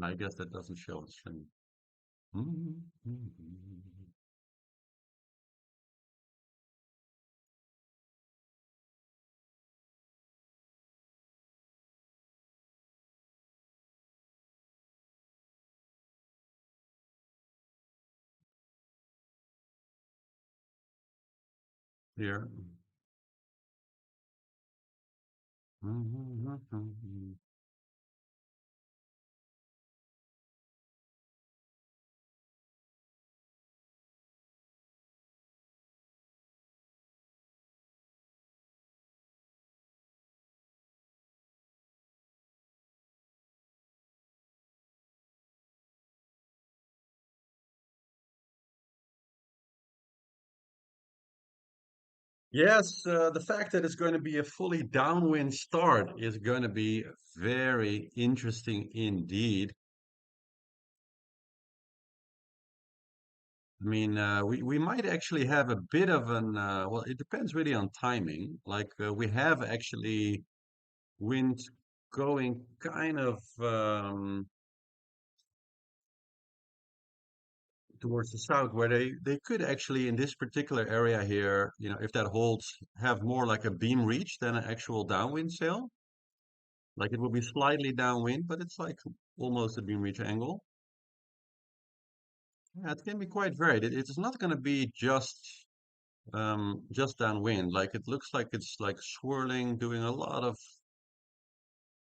I guess that doesn't show the string. Here. Yes, the fact that it's going to be a fully downwind start is going to be very interesting indeed. I mean, we might actually have a bit of well, it depends really on timing. Like we have actually wind going kind of towards the south, where they could actually in this particular area here, if that holds, have more like a beam reach than an actual downwind sail. Like it will be slightly downwind, but it's like almost a beam reach angle. Yeah, it can be quite varied. It's not going to be just downwind. Like it looks like it's like swirling, doing a lot of.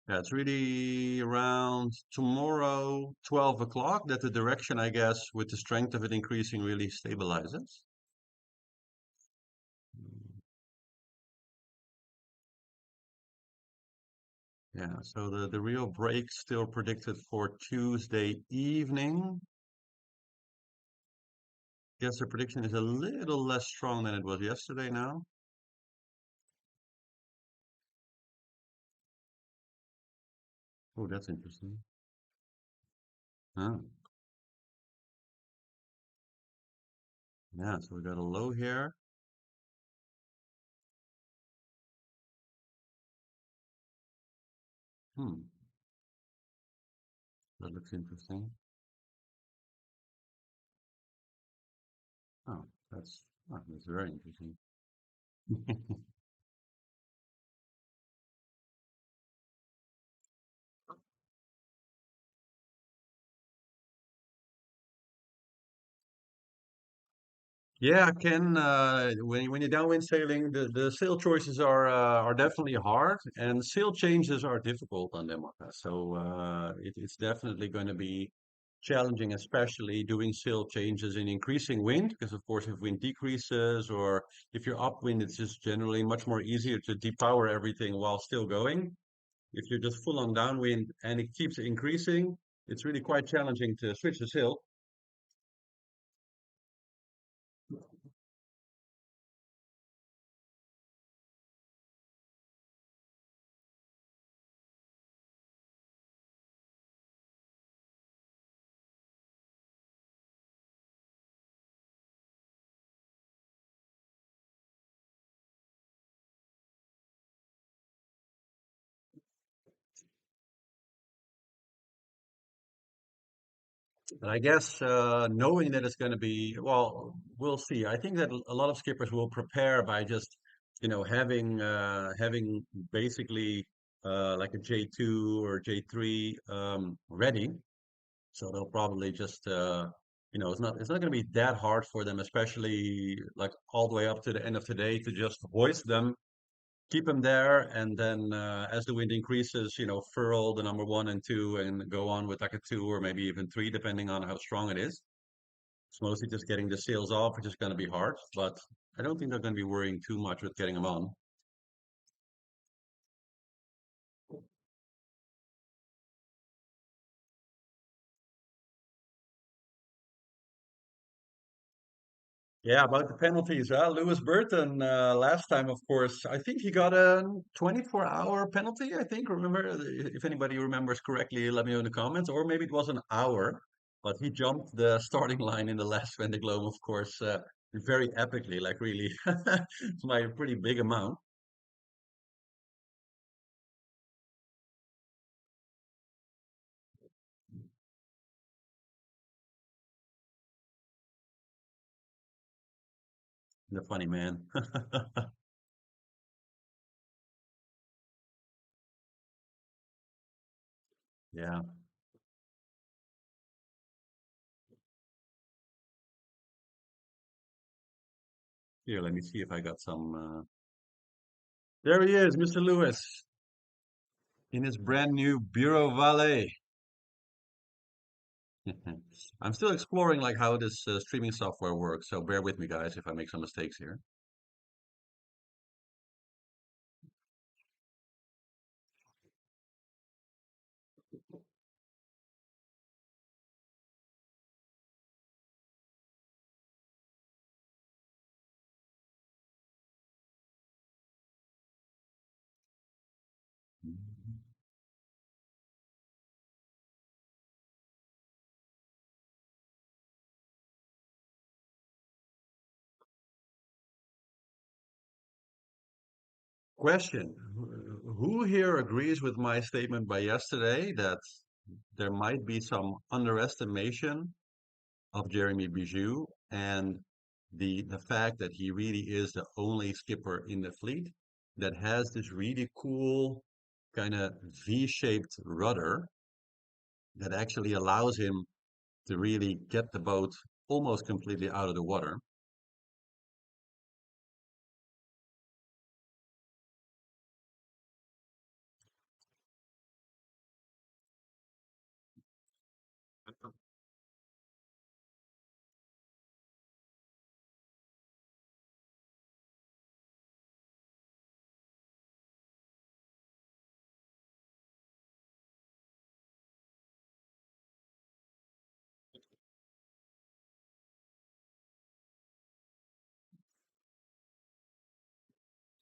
Yeah, it's really around tomorrow, 12 o'clock, that the direction, I guess, with the strength of it increasing, really stabilizes. Yeah, so the real break still predicted for Tuesday evening. Guess the prediction is a little less strong than it was yesterday now. Oh, that's interesting. Huh. Yeah, so we got a low here. Hmm, that looks interesting. Oh, that's very interesting. Yeah, Ken, when you're downwind sailing, the sail choices are definitely hard, and sail changes are difficult on them. So it's definitely going to be challenging, especially doing sail changes in increasing wind, because of course, if wind decreases or if you're upwind, it's just generally much more easier to depower everything while still going. If you're just full on downwind and it keeps increasing, it's really quite challenging to switch the sail. But I guess knowing that it's going to be, well, we'll see. I think that a lot of skippers will prepare by just, having basically like a J2 or J3 ready. So they'll probably just, it's not going to be that hard for them, especially like all the way up to the end of today, to just hoist them, keep them there, and then as the wind increases, furl the number one and two and go on with like a two or maybe even three, depending on how strong it is. It's mostly just getting the sails off, which is going to be hard, but I don't think they're going to be worrying too much with getting them on. Yeah, about the penalties. Lewis Burton, last time, of course, I think he got a 24-hour penalty. I think, remember, if anybody remembers correctly, let me know in the comments, or maybe it was an hour, but he jumped the starting line in the last Vendee Globe, of course, very epically, like really, by a pretty big amount. The funny man. Yeah. Here, let me see if I got some. There he is, Mr. Lewis, in his brand new Bureau Valet. I'm still exploring like how this streaming software works, so bear with me, guys, if I make some mistakes here. Question: Who here agrees with my statement by yesterday that there might be some underestimation of Jeremy Bijou and the fact that he really is the only skipper in the fleet that has this really cool kind of V-shaped rudder that actually allows him to really get the boat almost completely out of the water.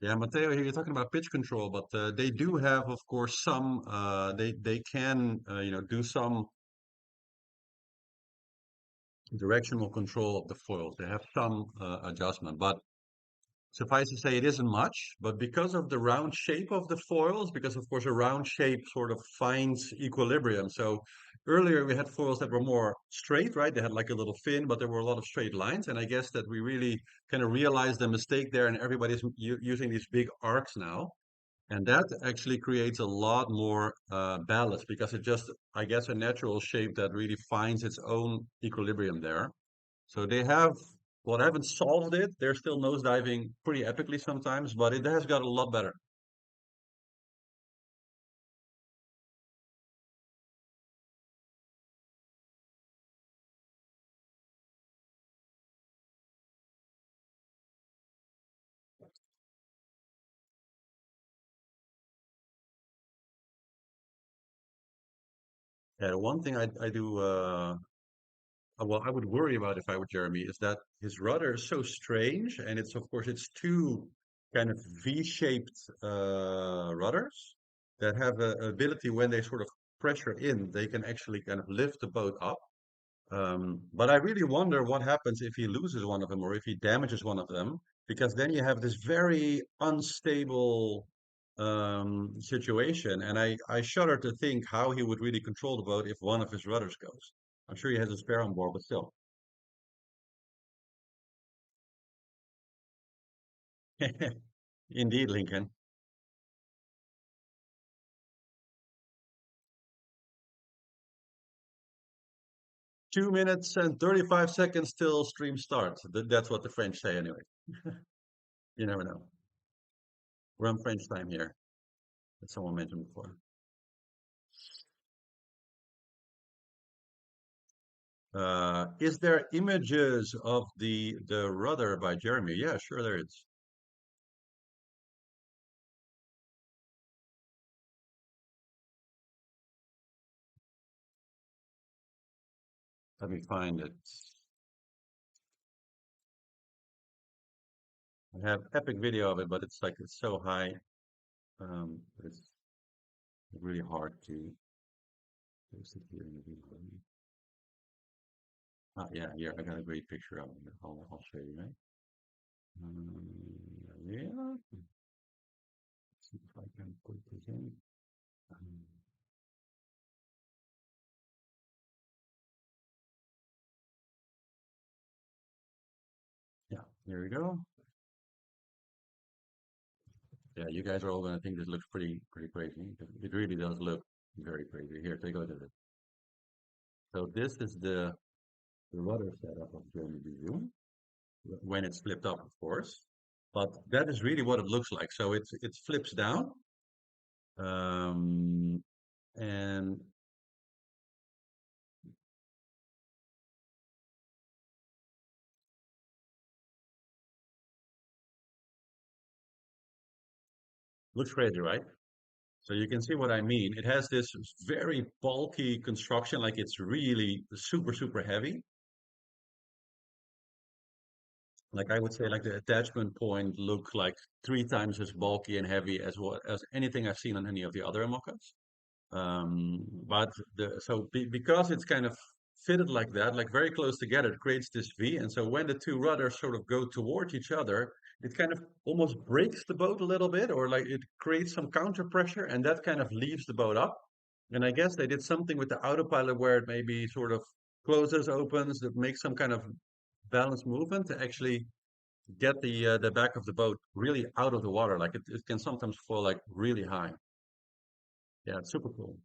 Yeah, Matteo, here you're talking about pitch control, but they do have, of course, some. They can do some directional control of the foils. They have some adjustment, but suffice to say, it isn't much, but because of the round shape of the foils, because of course a round shape sort of finds equilibrium. So earlier we had foils that were more straight, right? They had like a little fin, but there were a lot of straight lines. And I guess that we really kind of realized the mistake there, and everybody's using these big arcs now. And that actually creates a lot more ballast because it just, I guess, a natural shape that really finds its own equilibrium there. So they have, well, I haven't solved it. They're still nosediving pretty epically sometimes, but it has got a lot better. Yeah, the one thing I do, well, I would worry about if I were Jeremy is that his rudder is so strange, and it's of course it's two kind of V-shaped rudders that have a ability when they sort of pressure in, they can actually kind of lift the boat up. But I really wonder what happens if he loses one of them or if he damages one of them, because then you have this very unstable situation. And I shudder to think how he would really control the boat if one of his rudders goes. I'm sure he has a spare on board, but still. Indeed, Lincoln. 2 minutes and 35 seconds till stream starts. That's what the French say anyway. You never know. We're on French time here, as someone mentioned before. Is there images of the rudder by Jeremy? Yeah, sure there is. Let me find it. I have epic video of it, but it's like it's so high. It's really hard to post it here in the video. Yeah, here I got a great picture of it. I'll show you, right? Yeah. See if I can put this in. Um, yeah, there we go. Yeah, you guys are all going to think this looks pretty crazy. It really does look very crazy. Here, take a look at it. So this is the rudder setup of German Zoom when it's flipped up, of course. But that is really what it looks like. So it flips down, um, and looks crazy, right? So you can see what I mean. It has this very bulky construction, like it's really super heavy. Like I would say, like the attachment point look like 3 times as bulky and heavy as what as anything I've seen on any of the other Emokas. But because it's kind of fitted like that, like very close together, it creates this V. And so when the two rudders sort of go towards each other, it kind of almost breaks the boat a little bit, or like it creates some counter pressure, and that kind of leaves the boat up. And I guess they did something with the autopilot where it maybe sort of closes, opens, that makes some kind of balanced movement to actually get the back of the boat really out of the water. Like it can sometimes fall like really high. Yeah, it's super cool.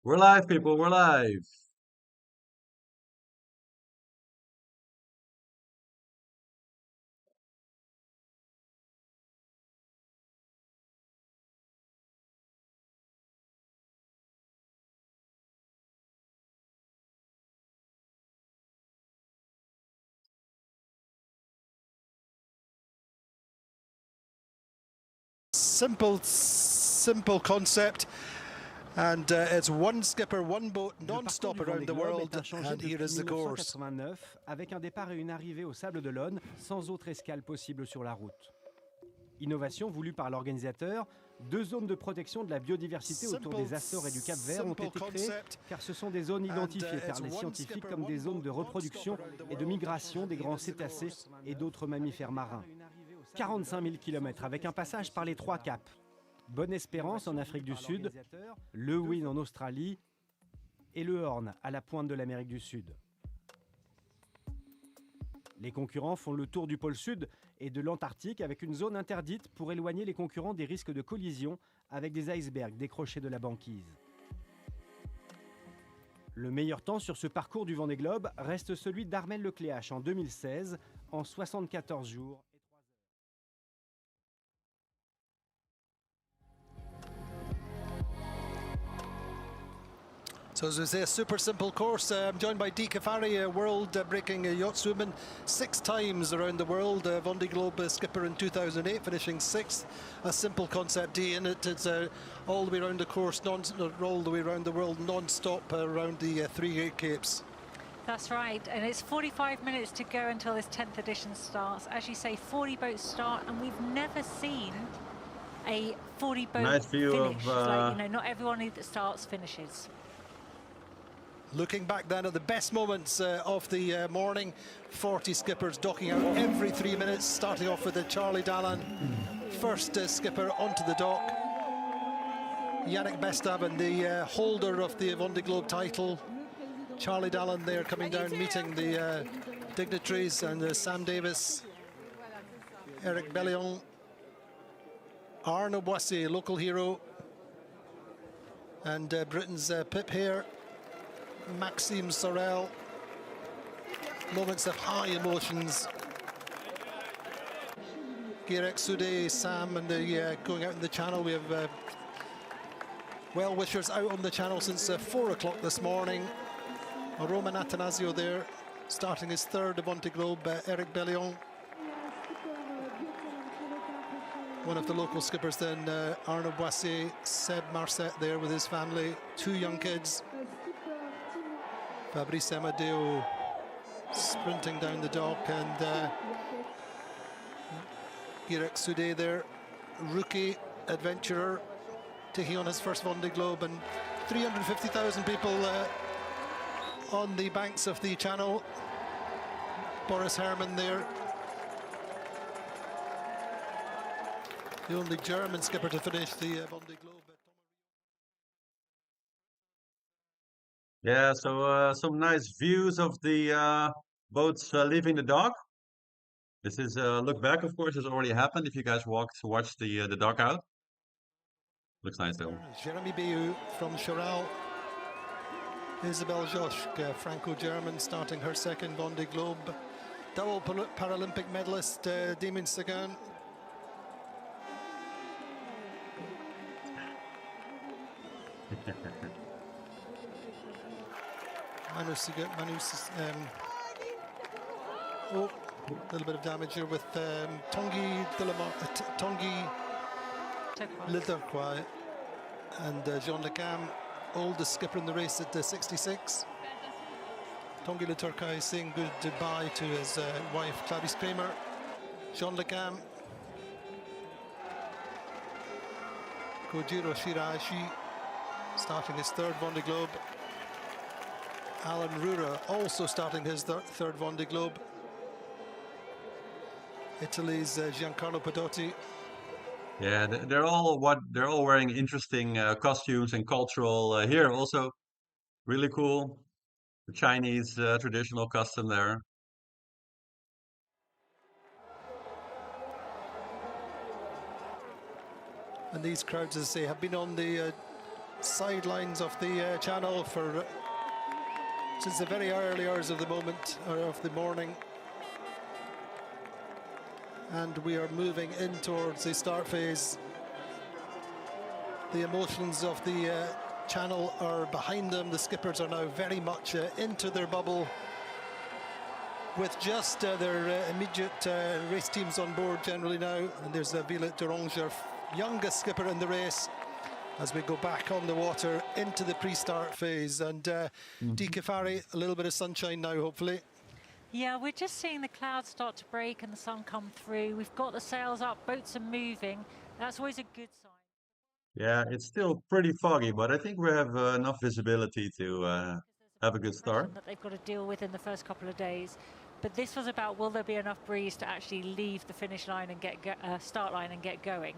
We're live, people. We're live. Simple concept, and it's one skipper, one boat, non-stop around the world, and here is the course. 1989, avec un départ et une arrivée au Sables-d'Olonne, sans autre escale possible sur la route. Innovation voulue par l'organisateur, 2 zones de protection de la biodiversité autour des Açores et du Cap-Vert ont été créées, car ce sont des zones identifiées par les scientifiques comme des zones de reproduction et de migration des grands cétacés et d'autres mammifères marins. 45 000 km avec un passage par les 3 caps. Bonne-Espérance en Afrique du Sud, le Win en Australie et le Horn à la pointe de l'Amérique du Sud. Les concurrents font le tour du pôle Sud et de l'Antarctique avec une zone interdite pour éloigner les concurrents des risques de collision avec des icebergs décrochés de la banquise. Le meilleur temps sur ce parcours du Vendée Globe reste celui d'Armel Lecléache en 2016 en 74 jours. So as we say, a super simple course. I'm joined by Dee Kafari, a world-breaking yachtswoman, 6 times around the world. Vendee Globe skipper in 2008, finishing 6th. A simple concept, Dee, and it's all the way around the course, all the way around the world, non-stop around the 3 Great Capes. That's right, and it's 45 minutes to go until this 10th edition starts. As you say, 40 boats start, and we've never seen a 40 boat Nice view finish. of, Like, you know, not everyone that starts finishes. Looking back then at the best moments of the morning, 40 skippers docking out every 3 minutes, starting off with Charlie Dallan, first skipper onto the dock. Yannick Bestaben, the holder of the Vendee Globe title. Charlie Dallan there coming down, meeting the dignitaries, and Sam Davis, Eric Bellion, Arnaud Boissier, local hero, and Britain's Pip Hare, Maxime Sorel. Moments of high emotions. Guirec Soudé, Sam, and the going out in the channel. We have well-wishers out on the channel since 4 o'clock this morning. Roman Atanasio there, starting his 3rd Vendee Globe. Eric Bellion, one of the local skippers then, Arnaud Boissier, Seb Marset there with his family, 2 young kids. Fabrice Amadeo sprinting down the dock, and Girek Sude there, rookie adventurer, taking on his first Vendee Globe, and 350,000 people on the banks of the channel. Boris Herrmann there, the only German skipper to finish the Vendee Globe. Yeah, so some nice views of the boats leaving the dock. This is look back, of course, has already happened. If you guys watch the dock out, looks nice though. Jeremy Bayou from Choral. Isabelle Joschke, Franco-German, starting her second Vendee Globe. Double Paralympic medalist Damien Sagan. Oh, a little bit of damage here with Tanguy Leterquois and Jean Le Cam, oldest skipper in the race at 66. Tanguy Leterquois saying goodbye to his wife Clarisse Kramer. Jean Le Cam, Kojiro Shiraishi starting his third Vendee Globe. Alan Rura also starting his third Vendee Globe. Italy's Giancarlo Padotti. Yeah, they're all wearing interesting costumes and cultural here also really cool. The Chinese traditional custom there. And these crowds, as I say, have been on the sidelines of the channel for since the very early hours of the morning. And we are moving in towards the start phase. The emotions of the channel are behind them. The skippers are now very much into their bubble, with just their immediate race teams on board generally now. And there's Violet Deranger, youngest skipper in the race, as we go back on the water into the pre-start phase. And Kefari, a little bit of sunshine now, hopefully. Yeah, we're just seeing the clouds start to break and the sun come through. We've got the sails up, boats are moving. That's always a good sign. Yeah, it's still pretty foggy, but I think we have enough visibility to have a good start. That they've got to deal with in the first couple of days. But this was about, will there be enough breeze to actually leave the finish line and get start line and get going?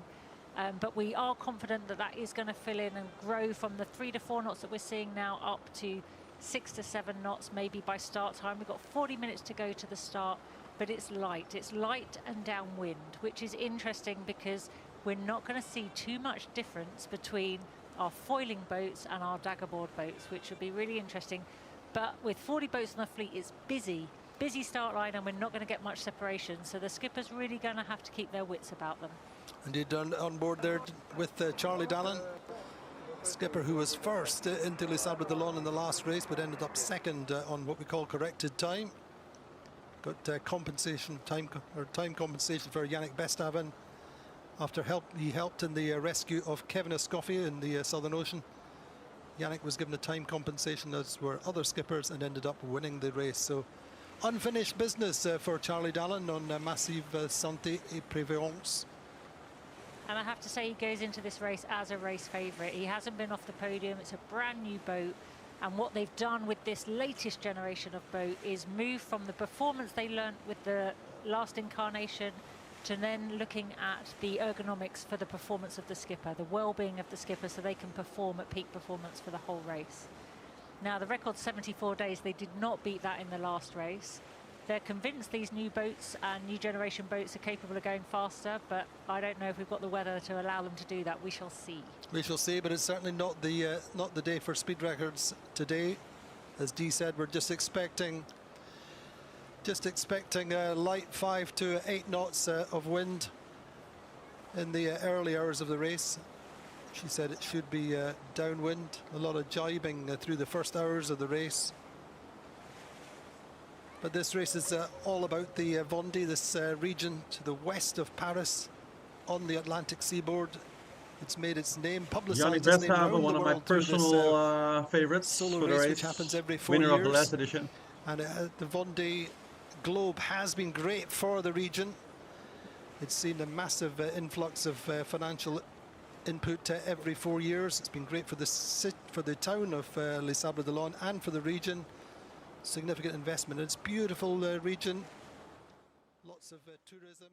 But we are confident that that is going to fill in and grow from the 3 to 4 knots that we're seeing now up to 6 to 7 knots maybe by start time. We've got 40 minutes to go to the start, but it's light and downwind, which is interesting because we're not going to see too much difference between our foiling boats and our daggerboard boats, which would be really interesting. But with 40 boats on the fleet, it's busy start line, and we're not going to get much separation, so the skipper's really going to have to keep their wits about them. Indeed, on board there with Charlie Dallin, skipper who was first into Les Sables-d'Olonne in the last race, but ended up second on what we call corrected time. Got time compensation for Yannick Bestaven after he helped in the rescue of Kevin Escoffier in the Southern Ocean. Yannick was given a time compensation, as were other skippers, and ended up winning the race. So unfinished business for Charlie Dallin on Massive Santé et Prévoyance. And I have to say, he goes into this race as a race favourite. He hasn't been off the podium. It's a brand new boat. And what they've done with this latest generation of boat is move from the performance they learnt with the last incarnation to then looking at the ergonomics for the performance of the skipper, the well-being of the skipper, so they can perform at peak performance for the whole race. Now, the record's 74 days. They did not beat that in the last race. They're convinced these new boats and new generation boats are capable of going faster, but I don't know if we've got the weather to allow them to do that. We shall see. We shall see, but it's certainly not the day for speed records today. As Dee said, we're just expecting light 5 to 8 knots of wind in the early hours of the race. She said it should be downwind, a lot of jibing through the first hours of the race. But this race is all about the Vendee, this region to the west of Paris on the Atlantic seaboard. It's made its name, publicised its name around the world. One of my personal favorites solo for the race, race, which happens every 4 years. winner of the last edition. And the Vendee Globe has been great for the region. It's seen a massive influx of financial input every 4 years. It's been great for the town of Les Sables-d'Olonne and for the region. Significant investment. It's a beautiful region. Lots of tourism.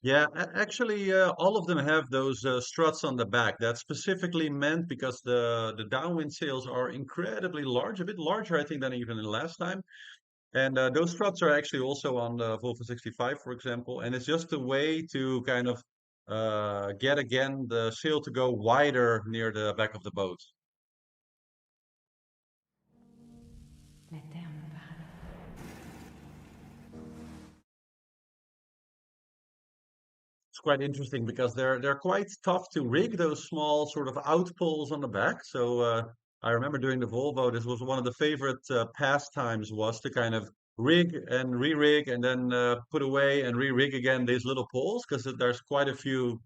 Yeah, actually, all of them have those struts on the back. That's specifically meant because the downwind sails are incredibly large, a bit larger, I think, than even the last time. And those struts are actually also on the Volvo 65, for example. And it's just a way to kind of get again the sail to go wider near the back of the boat. It's quite interesting because they're quite tough to rig, those small sort of outpoles on the back. So I remember during the Volvo, this was one of the favorite pastimes, was to kind of rig and re-rig and then put away and re-rig again these little poles, because there's quite a few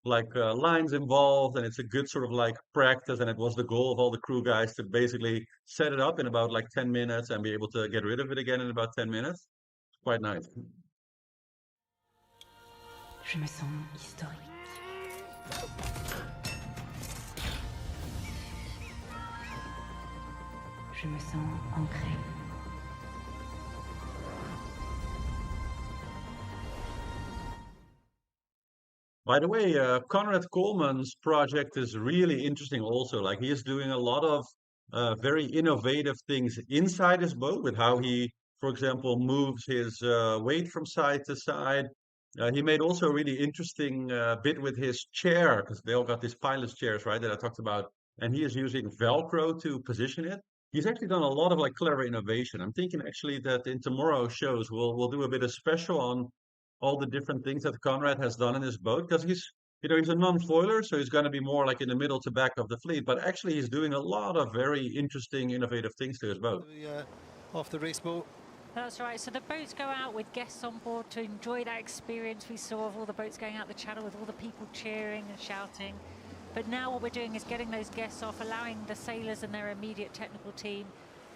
like lines involved, and it's a good sort of like practice. And it was the goal of all the crew guys to basically set it up in about like 10 minutes and be able to get rid of it again in about 10 minutes. Quite nice. Je me sens historique. Je me sens ancrée. By the way, Conrad Coleman's project is really interesting also. Like, he is doing a lot of very innovative things inside his boat with how he, for example, moves his weight from side to side. He made also a really interesting bit with his chair, because they all got these pilot's chairs, right, that I talked about. And he is using Velcro to position it. He's actually done a lot of like clever innovation. I'm thinking actually that in tomorrow's shows we'll do a bit of special on all the different things that Conrad has done in his boat, because he's a non-foiler, so he's going to be more like in the middle to back of the fleet. But actually, he's doing a lot of very interesting, innovative things to his boat. Off the race boat. That's right. So the boats go out with guests on board to enjoy that experience we saw of all the boats going out the channel with all the people cheering and shouting. But now what we're doing is getting those guests off, allowing the sailors and their immediate technical team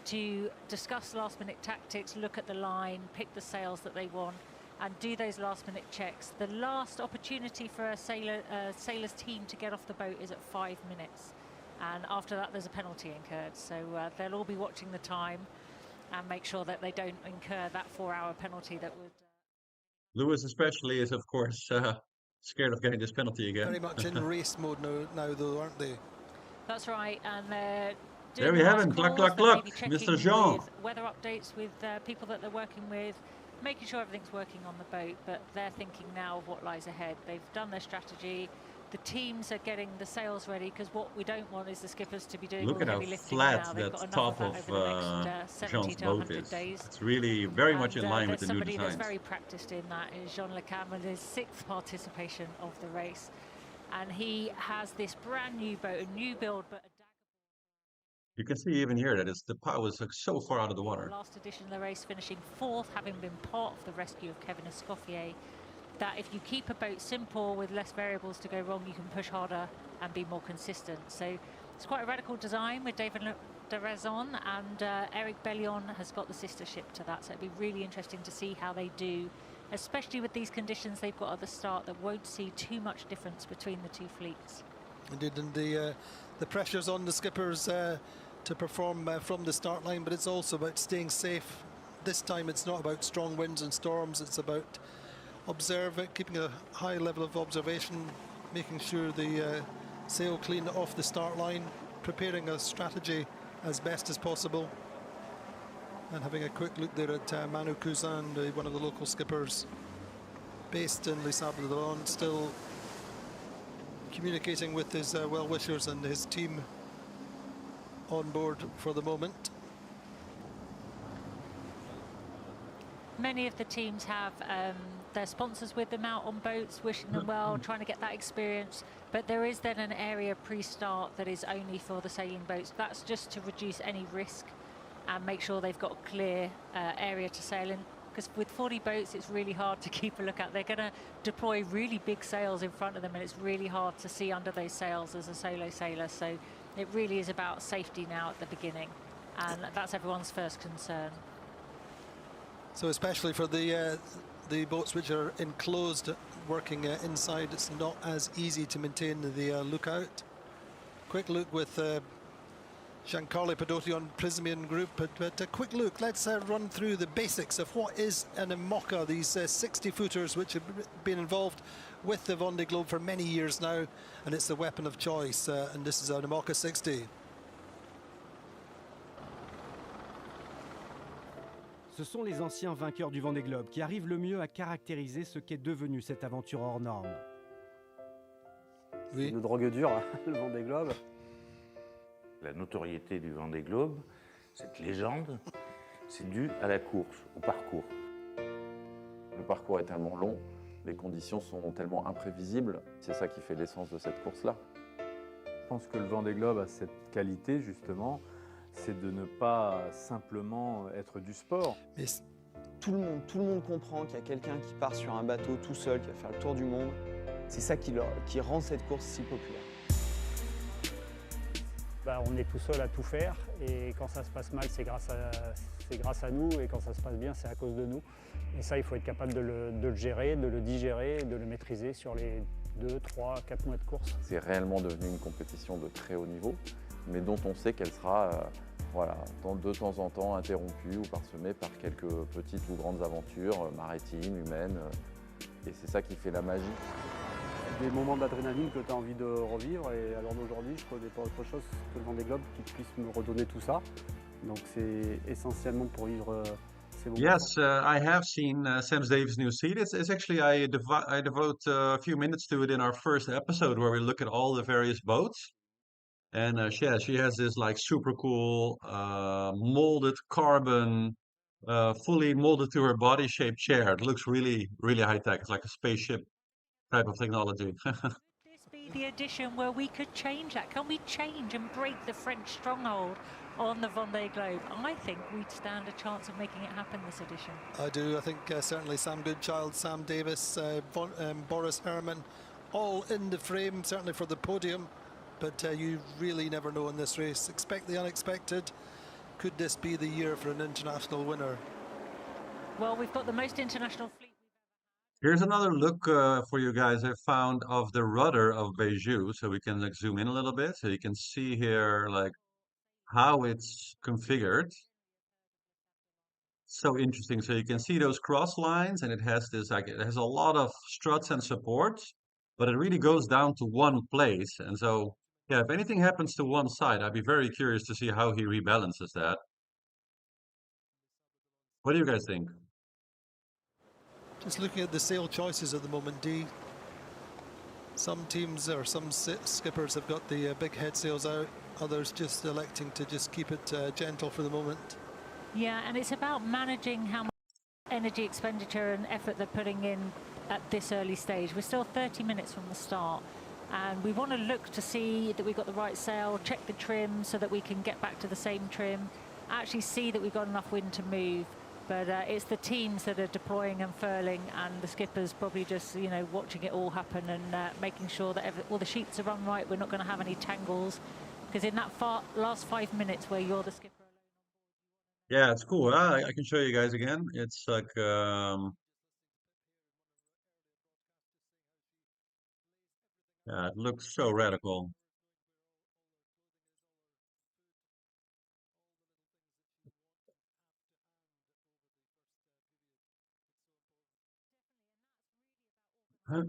to discuss last-minute tactics, look at the line, pick the sails that they want, and do those last-minute checks. The last opportunity for a sailor's team to get off the boat is at 5 minutes. And after that, there's a penalty incurred. So they'll all be watching the time and make sure that they don't incur that 4-hour penalty that would... Lewis especially is, of course, scared of getting this penalty again. Very much in race mode now, though, aren't they? That's right, and they're there we have him, cluck, cluck, cluck, Mr. Jean. Weather updates with people that they're working with, making sure everything's working on the boat, but they're thinking now of what lies ahead. They've done their strategy. The teams are getting the sails ready, because what we don't want is the skippers to be doing all the heavy lifting now. They've got enough of that over the next 70 to 100 days. It's really very much in line with the new designs. Somebody that's very practiced in that is Jean Le Cam, and his 6th participation of the race. And he has this brand new boat, a new build, but a you can see even here that the power was like so far out of the water. Last edition of the race, finishing 4th, having been part of the rescue of Kevin Escoffier. That if you keep a boat simple with less variables to go wrong, you can push harder and be more consistent. So it's quite a radical design with David de Razon, and Eric Bellion has got the sister ship to that. So it'd be really interesting to see how they do, especially with these conditions they've got at the start that won't see too much difference between the two fleets. Indeed, and the pressure's on the skippers to perform from the start line, but it's also about staying safe. This time it's not about strong winds and storms, it's about keeping a high level of observation, making sure the sail clean off the start line, preparing a strategy as best as possible, and having a quick look there at Manu Cousin, one of the local skippers based in Les Sables-d'Olonne, still communicating with his well-wishers and his team on board for the moment. Many of the teams have their sponsors with them out on boats, wishing them well, trying to get that experience. But there is then an area pre-start that is only for the sailing boats. That's just to reduce any risk and make sure they've got a clear area to sail in. Because with 40 boats, it's really hard to keep a lookout. They're going to deploy really big sails in front of them, and it's really hard to see under those sails as a solo sailor. So it really is about safety now at the beginning, and that's everyone's first concern. So especially for the boats which are enclosed, working inside, it's not as easy to maintain the lookout. Quick look with Giancarlo Pedotti on Prismian Group, but a quick look. Let's run through the basics of what is an IMOCA, these 60-footers which have been involved with the Vendee Globe for many years now, and it's the weapon of choice, and this is an IMOCA 60. Ce sont les anciens vainqueurs du Vendée Globe qui arrivent le mieux à caractériser ce qu'est devenu cette aventure hors norme. Oui. Une drogue dure, le Vendée Globe. La notoriété du Vendée Globe, cette légende, c'est dû à la course, au parcours. Le parcours est tellement long, les conditions sont tellement imprévisibles, c'est ça qui fait l'essence de cette course-là. Je pense que le Vendée Globe a cette qualité, justement, c'est de ne pas simplement être du sport. Mais tout le monde comprend qu'il y a quelqu'un qui part sur un bateau tout seul, qui va faire le tour du monde. C'est ça qui rend cette course si populaire. On est tout seul à tout faire et quand ça se passe mal, c'est grâce à nous et quand ça se passe bien, c'est à cause de nous. Et ça, il faut être capable de le gérer, de le digérer, de le maîtriser sur les 2, 3, 4 mois de course. C'est réellement devenu une compétition de très haut niveau, mais dont on sait qu'elle sera de temps en temps interrompue ou parsemée par quelques petites ou grandes aventures maritimes, humaines. Et c'est ça qui fait la magie. Des moments d'adrénaline que tu as envie de revivre et alors d'aujourd'hui, je ne connais pas autre chose que le Vendée Globe qui puisse me redonner tout ça. Donc c'est essentiellement pour vivre ces moments. Yes, I have seen Sam Davis' new seat. It's actually I devote a few minutes to it in our first episode where we look at all the various boats. And she has this like super cool molded carbon, fully molded to her body shaped chair. It looks really, really high tech. It's like a spaceship type of technology. Could this be the edition where we could change that? Can we change and break the French stronghold on the Vendee Globe? I think we'd stand a chance of making it happen this edition. I do. I think certainly Sam Goodchild, Sam Davis, Boris Herrmann, all in the frame, certainly for the podium. But you really never know in this race. Expect the unexpected. Could this be the year for an international winner? Well, we've got the most international fleet. Here's another look for you guys I found of the rudder of Beiju. So we can like zoom in a little bit. So you can see here like how it's configured. So interesting. So you can see those cross lines and it has this like it has a lot of struts and supports, but it really goes down to one place. And so yeah, if anything happens to one side, I'd be very curious to see how he rebalances that. What do you guys think? Just looking at the sail choices at the moment, D. Some teams or some skippers have got the big head sails out. Others just electing to just keep it gentle for the moment. Yeah, and it's about managing how much energy expenditure and effort they're putting in at this early stage. We're still 30 minutes from the start. And we want to look to see that we've got the right sail, check the trim so that we can get back to the same trim, actually see that we've got enough wind to move. But it's the teams that are deploying and furling and the skippers probably just, watching it all happen and making sure that all the sheets are run right. We're not going to have any tangles. Because in that last 5 minutes where you're the skipper alone. Yeah, it's cool. I can show you guys again. It's like yeah, it looks so radical. Huh?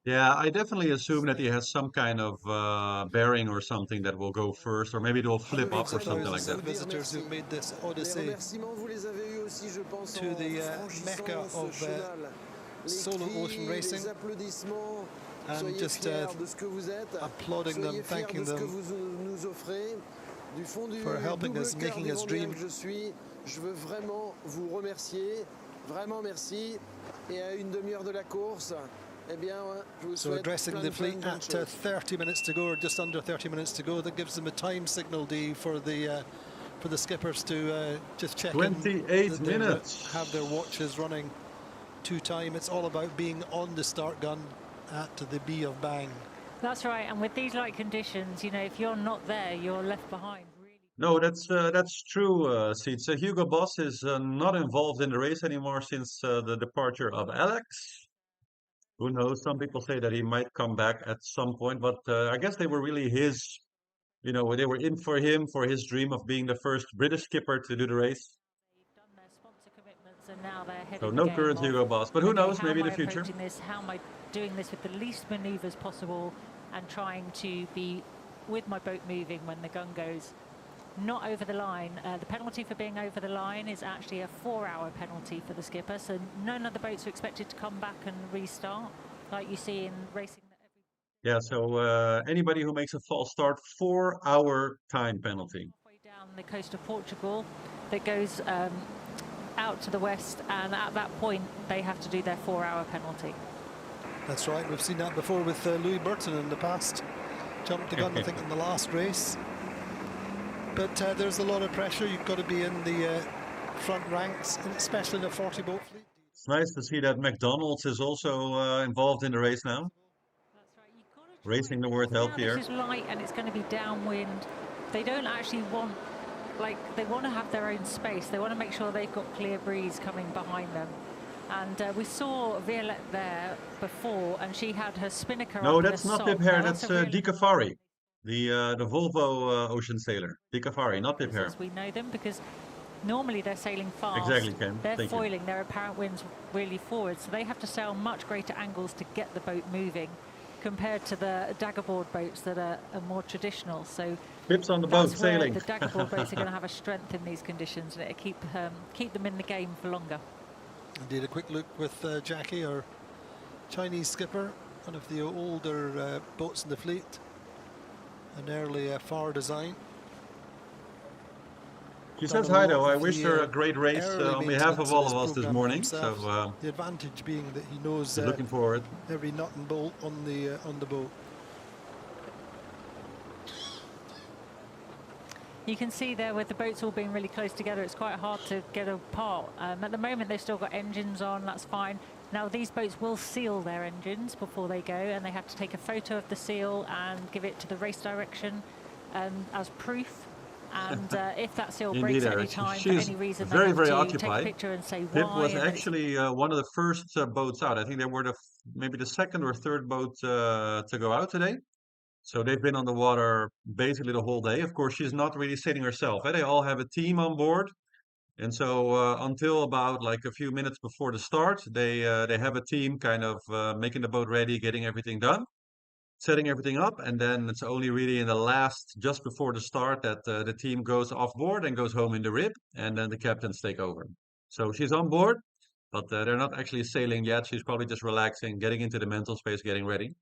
Yeah, I definitely assume that he has some kind of bearing or something that will go first, or maybe it will flip up or something like that. Visitors who've made this odyssey. to the mecca of solo ocean racing, and just applauding them, thanking them for helping us, making us dream. Je veux vraiment vous remercier, vraiment merci. Et à une demi-heure de la course, eh bien, je vous souhaite addressing the fleet at 30 minutes to go, or just under 30 minutes to go, that gives them a time signal, D, for the skippers to just check 28 minutes. Have their watches running to time. It's all about being on the start gun at the B of bang. That's right, and with these light conditions, you know, if you're not there, you're left behind. No, that's true, Seed. So Hugo Boss is not involved in the race anymore since the departure of Alex. Who knows? Some people say that he might come back at some point, but I guess they were really his, you know, they were in for him, for his dream of being the first British skipper to do the race. They've done their sponsor commitments and now they're heading So no current Hugo Boss, but who knows? Maybe in the future. How am I doing this with the least maneuvers possible and trying to be with my boat moving when the gun goes not over the line. The penalty for being over the line is actually a 4-hour penalty for the skipper, so none of the boats are expected to come back and restart like you see in racing. Yeah, so anybody who makes a false start, 4-hour time penalty. Halfway down the coast of Portugal that goes out to the west, and at that point they have to do their 4-hour penalty. That's right, we've seen that before with Louis Burton in the past. Jumped the gun, I think, in the last race. But there's a lot of pressure. You've got to be in the front ranks, and especially in a 40-boat fleet. It's nice to see that McDonald's is also involved in the race now. That's right. You've got to Racing the word healthier. This is light and it's going to be downwind. They don't actually want, they want to have their own space. They want to make sure they've got clear breeze coming behind them. And we saw Violette there before, and she had her spinnaker. No, that's not Pip Hare. That's Di Cafari. The Volvo Ocean Sailor, Di Cafari, not Pip Hare. As we know them, because normally they're sailing fast. Exactly, Ken. They're foiling their apparent winds really forward, so they have to sail much greater angles to get the boat moving, compared to the daggerboard boats that are more traditional. So Pip's on the boat sailing. The daggerboard boats are going to have a strength in these conditions, and it'll keep them in the game for longer. Indeed, a quick look with Jackie, our Chinese skipper, one of the older boats in the fleet. An early Far design. She says hi though. I wish her a great race on behalf of all of us this morning. Himself. So the advantage being that he knows looking forward every nut and bolt on the boat. You can see there with the boats all being really close together, it's quite hard to get apart. At the moment they've still got engines on, that's fine. Now these boats will seal their engines before they go, and they have to take a photo of the seal and give it to the race direction as proof. And if that seal breaks at any time for any reason, very, they have to occupied. take a picture and say why. Pip was actually one of the first boats out. I think they were maybe the second or third boat to go out today. So they've been on the water basically the whole day. Of course, she's not really sailing herself. They all have a team on board. And so until about like a few minutes before the start, they have a team kind of making the boat ready, getting everything done, setting everything up. And then it's only really in the last, just before the start, that the team goes off board and goes home in the rib. And then the captains take over. So she's on board, but they're not actually sailing yet. She's probably just relaxing, getting into the mental space, getting ready.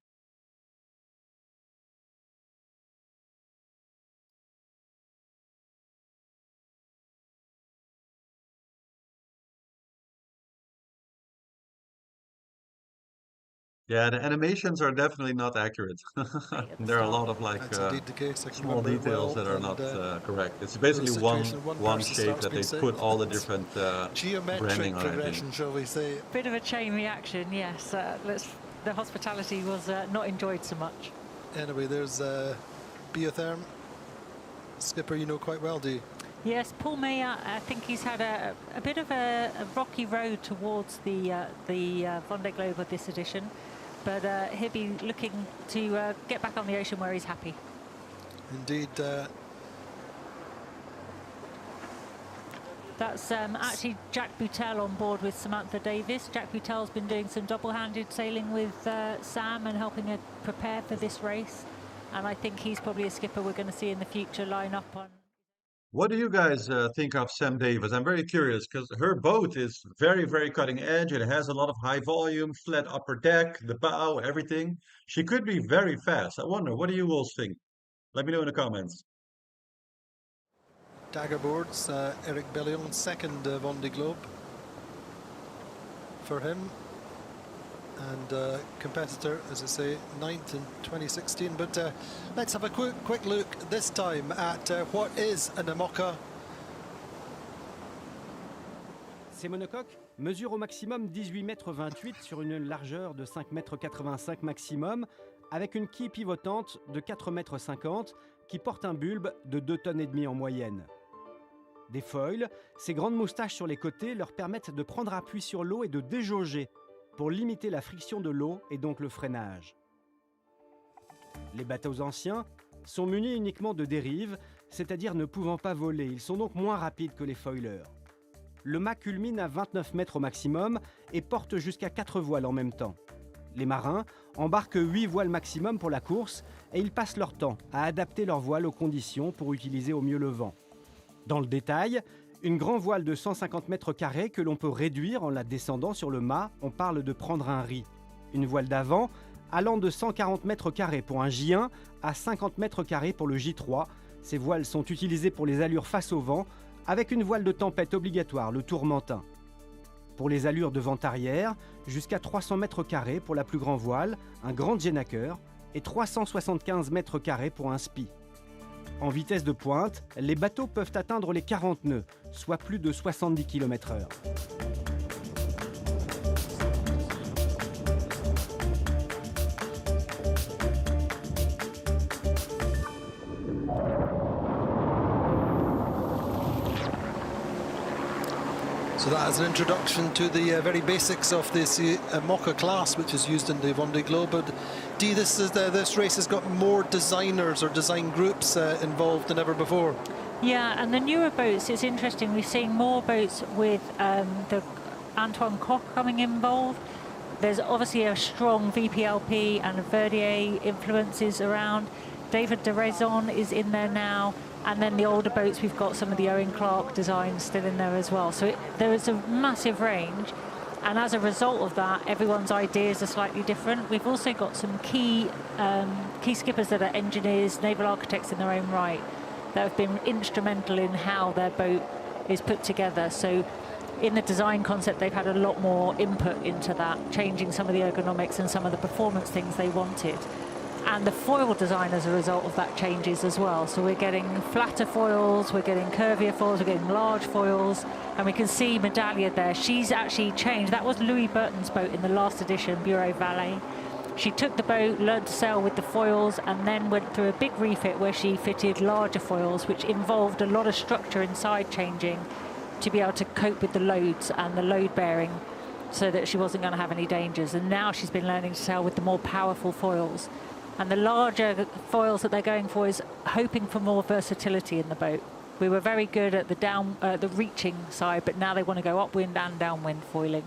Yeah, the animations are definitely not accurate. There are a lot of small details that are not correct. It's basically one shape that they put all the different branding on it. Progression, shall we say? Bit of a chain reaction, yes. The hospitality was not enjoyed so much. Anyway, there's Biotherm, skipper you know quite well, do you? Yes, Paul Mayer, I think he's had a bit of a rocky road towards the Vendee Globe of this edition, but he'll be looking to get back on the ocean where he's happy. Indeed. That's actually Jack Boutelle on board with Samantha Davis. Jack Boutelle's been doing some double-handed sailing with Sam and helping her prepare for this race, and I think he's probably a skipper we're going to see in the future line up on What do you guys think of Sam Davis? I'm very curious because her boat is very, very cutting edge. It has a lot of high volume, flat upper deck, the bow, everything. She could be very fast. I wonder, what do you all think? Let me know in the comments. Dagger boards, Eric Bellion, second Vendee Globe for him. And competitor, as I say, 9th in 2016. But let's have a quick look this time at what is an IMOCA. Ces monocoques mesurent au maximum 18 mètres 28 sur une largeur de 5 mètres 85 maximum, avec une quille pivotante de 4 mètres 50 qui porte un bulbe de 2 tonnes et demie en moyenne. Des foils, ces grandes moustaches sur les côtés leur permettent de prendre appui sur l'eau et de déjauger pour limiter la friction de l'eau et donc le freinage. Les bateaux anciens sont munis uniquement de dérives, c'est-à-dire ne pouvant pas voler. Ils sont donc moins rapides que les foilers. Le mât culmine à 29 mètres au maximum et porte jusqu'à 4 voiles en même temps. Les marins embarquent 8 voiles maximum pour la course et ils passent leur temps à adapter leurs voiles aux conditions pour utiliser au mieux le vent. Dans le détail, une grande voile de 150 mètres carrés que l'on peut réduire en la descendant sur le mât, on parle de prendre un riz. Une voile d'avant allant de 140 mètres carrés pour un J1 à 50 mètres carrés pour le J3. Ces voiles sont utilisées pour les allures face au vent, avec une voile de tempête obligatoire, le tourmentin. Pour les allures de vent arrière, jusqu'à 300 mètres carrés pour la plus grande voile, un grand Jennaker, et 375 mètres carrés pour un spi. En vitesse de pointe, les bateaux peuvent atteindre les 40 nœuds, soit plus de 70 km/h. So that is an introduction to the very basics of this IMOCA class, which is used in the Vendee Globe. But Dee, this race has got more designers or design groups involved than ever before. Yeah, and the newer boats, it's interesting. We're seeing more boats with the Antoine Koch coming involved. There's obviously a strong VPLP and Verdier influences around. David de Raison is in there now. And then the older boats, we've got some of the Owen Clark designs still in there as well. So there is a massive range. And as a result of that, everyone's ideas are slightly different. We've also got some key skippers that are engineers, naval architects in their own right, that have been instrumental in how their boat is put together. So in the design concept, they've had a lot more input into that, changing some of the ergonomics and some of the performance things they wanted. And the foil design as a result of that changes as well. So we're getting flatter foils, we're getting curvier foils, we're getting large foils, and we can see Medallia there. She's actually changed. That was Louis Burton's boat in the last edition, Bureau Valet. She took the boat, learned to sail with the foils, and then went through a big refit where she fitted larger foils, which involved a lot of structure inside changing to be able to cope with the loads and the load bearing so that she wasn't going to have any dangers. And now she's been learning to sail with the more powerful foils. And the larger foils that they're going for is hoping for more versatility in the boat. We were very good at the reaching side, but now they want to go upwind and downwind foiling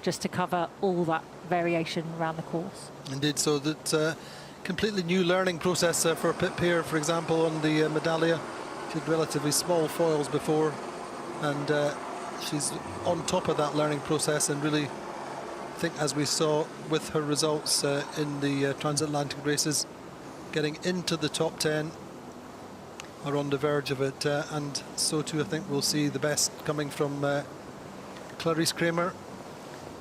just to cover all that variation around the course. Indeed, so that completely new learning process for Pip Pear, for example, on the Medallia. She had relatively small foils before, and she's on top of that learning process and really, I think, as we saw with her results in the transatlantic races, getting into the top 10 or on the verge of it, and so too I think we'll see the best coming from Clarice Kramer.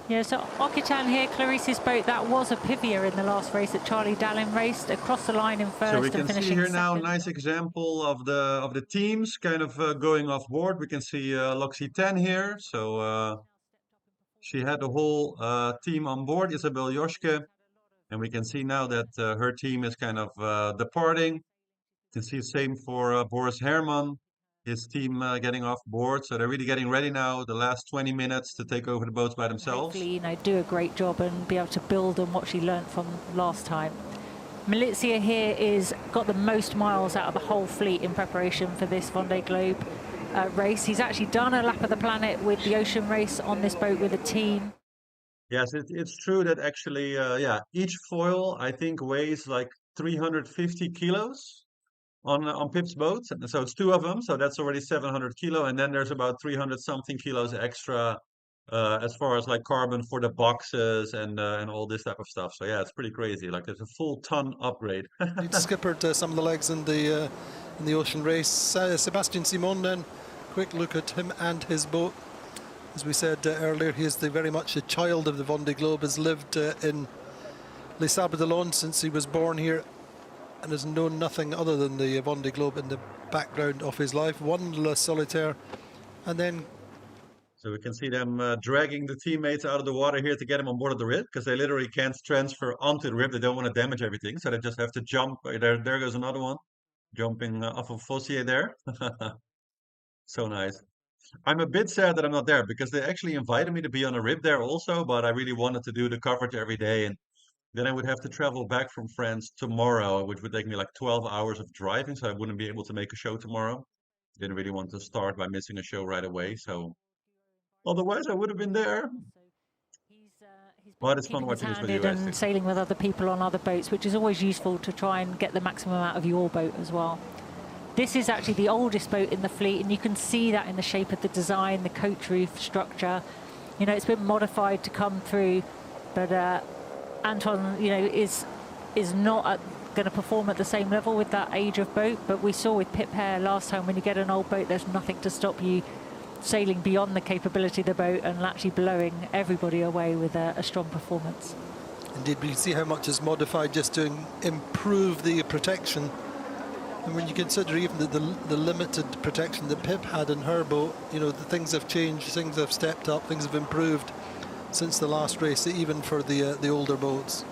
Yeah, so Occitan here, Clarice's boat, that was a Pivia in the last race that Charlie Dallin raced across the line in first So we and can see finishing here now a second. nice example of the teams kind of going off board. We can see L'Occitane here. So she had the whole team on board, Isabel Joschke. And we can see now that her team is kind of departing. You can see the same for Boris Herrmann, his team getting off board. So they're really getting ready now, the last 20 minutes to take over the boats by themselves. Hopefully, you know, do a great job and be able to build on what she learnt from last time. Milizia here is got the most miles out of the whole fleet in preparation for this Vendee Globe race. He's actually done a lap of the planet with the ocean race on this boat with a team. Yes, it's true that actually, yeah, each foil I think weighs like 350 kilos on Pip's boat. So it's two of them, so that's already 700 kilo, and then there's about 300 something kilos extra as far as like carbon for the boxes and all this type of stuff. So yeah, it's pretty crazy. Like it's a full ton upgrade. He'd skippered some of the legs in the ocean race. Sébastien Simon, then quick look at him and his boat. As we said earlier, he is very much a child of the Vendee Globe, has lived in Les Sables-d'Olonne since he was born here and has known nothing other than the Vendee Globe in the background of his life. Won Le Solitaire, and then So we can see them dragging the teammates out of the water here to get them on board of the rib because they literally can't transfer onto the rib. They don't want to damage everything, so they just have to jump. There goes another one, jumping off of Fossier there. So nice. I'm a bit sad that I'm not there because they actually invited me to be on a rib there also, but I really wanted to do the coverage every day, and then I would have to travel back from France tomorrow, which would take me like 12 hours of driving, so I wouldn't be able to make a show tomorrow. Didn't really want to start by missing a show right away, so otherwise I would have been there. But it's fun Keeping his watching this hand with you in guys and too. sailing with other people on other boats, which is always useful to try and get the maximum out of your boat as well. This is actually the oldest boat in the fleet, and you can see that in the shape of the design, the coach roof structure. You know, it's been modified to come through, but Anton, you know, is not going to perform at the same level with that age of boat. But we saw with Pip Hare last time, when you get an old boat, there's nothing to stop you sailing beyond the capability of the boat and actually blowing everybody away with a strong performance. indeed we see how much is modified just to improve the protection. And when you consider even the limited protection that Pip had in her boat, you know, the things have changed, things have stepped up, things have improved since the last race, even for the older boats.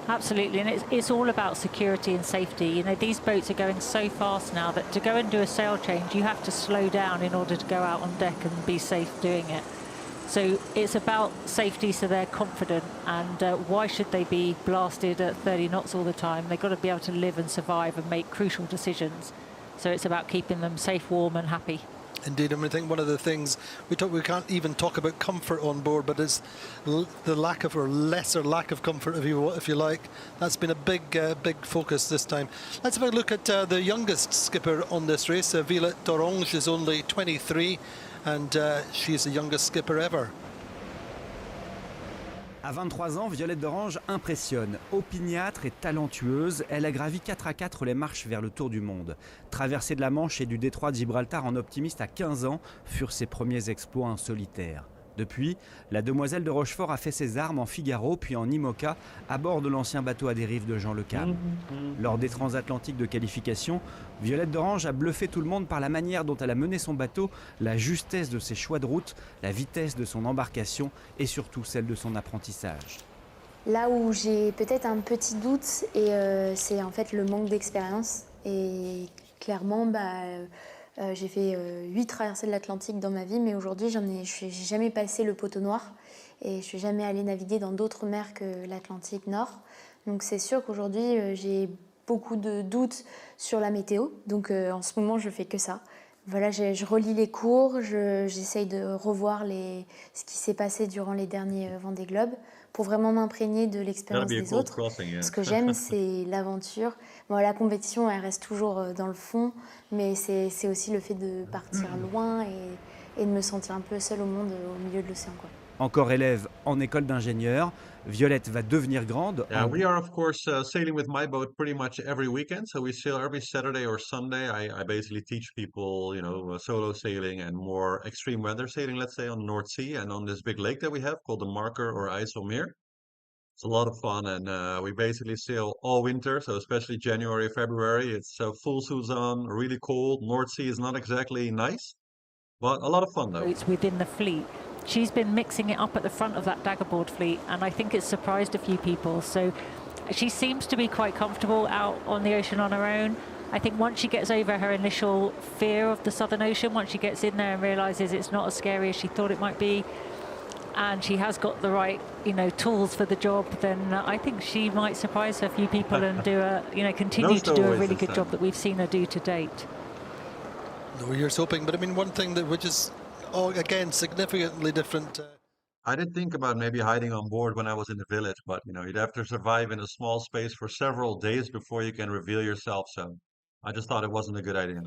Absolutely, and it's all about security and safety. You know, these boats are going so fast now that to go and do a sail change, you have to slow down in order to go out on deck and be safe doing it. So it's about safety, so they're confident, and why should they be blasted at 30 knots all the time? They've got to be able to live and survive and make crucial decisions. So it's about keeping them safe, warm and happy. Indeed, I mean, I think one of the things we can't even talk about comfort on board, but it's the lack of, or lesser lack of comfort, if you like. That's been a big focus this time. Let's have a look at the youngest skipper on this race. Violette d'Orange is only 23, and she's the youngest skipper ever. À 23 ans, Violette d'Orange impressionne. Opiniâtre et talentueuse, elle a gravi 4 à 4 les marches vers le Tour du Monde. Traversée de la Manche et du détroit de Gibraltar en optimiste à 15 ans furent ses premiers exploits en solitaire. Depuis, la demoiselle de Rochefort a fait ses armes en Figaro puis en IMOCA à bord de l'ancien bateau à dérive de Jean Le Cam. Lors des transatlantiques de qualification, Violette d'Orange a bluffé tout le monde par la manière dont elle a mené son bateau, la justesse de ses choix de route, la vitesse de son embarcation et surtout celle de son apprentissage. Là où j'ai peut-être un petit doute, c'est en fait le manque d'expérience. Et clairement, j'ai fait 8 traversées de l'Atlantique dans ma vie, mais aujourd'hui, j'ai jamais passé le poteau noir et je suis jamais allée naviguer dans d'autres mers que l'Atlantique Nord. Donc c'est sûr qu'aujourd'hui, j'ai beaucoup de doutes sur la météo. Donc en ce moment, je fais que ça. Voilà, je relis les cours, j'essaye de revoir ce qui s'est passé durant les derniers Vendée Globe pour vraiment m'imprégner de l'expérience des autres. Ce que j'aime, c'est l'aventure. Bon, la compétition, elle reste toujours dans le fond, mais c'est aussi le fait de partir loin et de me sentir un peu seule au monde, au milieu de l'océan, quoi. Encore élève en école d'ingénieur, Violette va devenir grande. Yeah, we are of course sailing with my boat pretty much every weekend. So we sail every Saturday or Sunday. I basically teach people, you know, solo sailing and more extreme weather sailing, let's say, on the North Sea and on this big lake that we have called the Marker or IJsselmeer. It's a lot of fun, and we basically sail all winter. So especially January, February, it's full suits on, really cold. North Sea is not exactly nice, but a lot of fun though. It's within the fleet. She's been mixing it up at the front of that daggerboard fleet, and I think it's surprised a few people. So she seems to be quite comfortable out on the ocean on her own. I think once she gets over her initial fear of the Southern Ocean, once she gets in there and realizes it's not as scary as she thought it might be, and she has got the right, you know, tools for the job, then I think she might surprise a few people and continue to do a really good job that we've seen her do to date. No, here's hoping, but I mean, one thing which is, again, significantly different. I did think about maybe hiding on board when I was in the village, but you know, you'd have to survive in a small space for several days before you can reveal yourself. So I just thought it wasn't a good idea.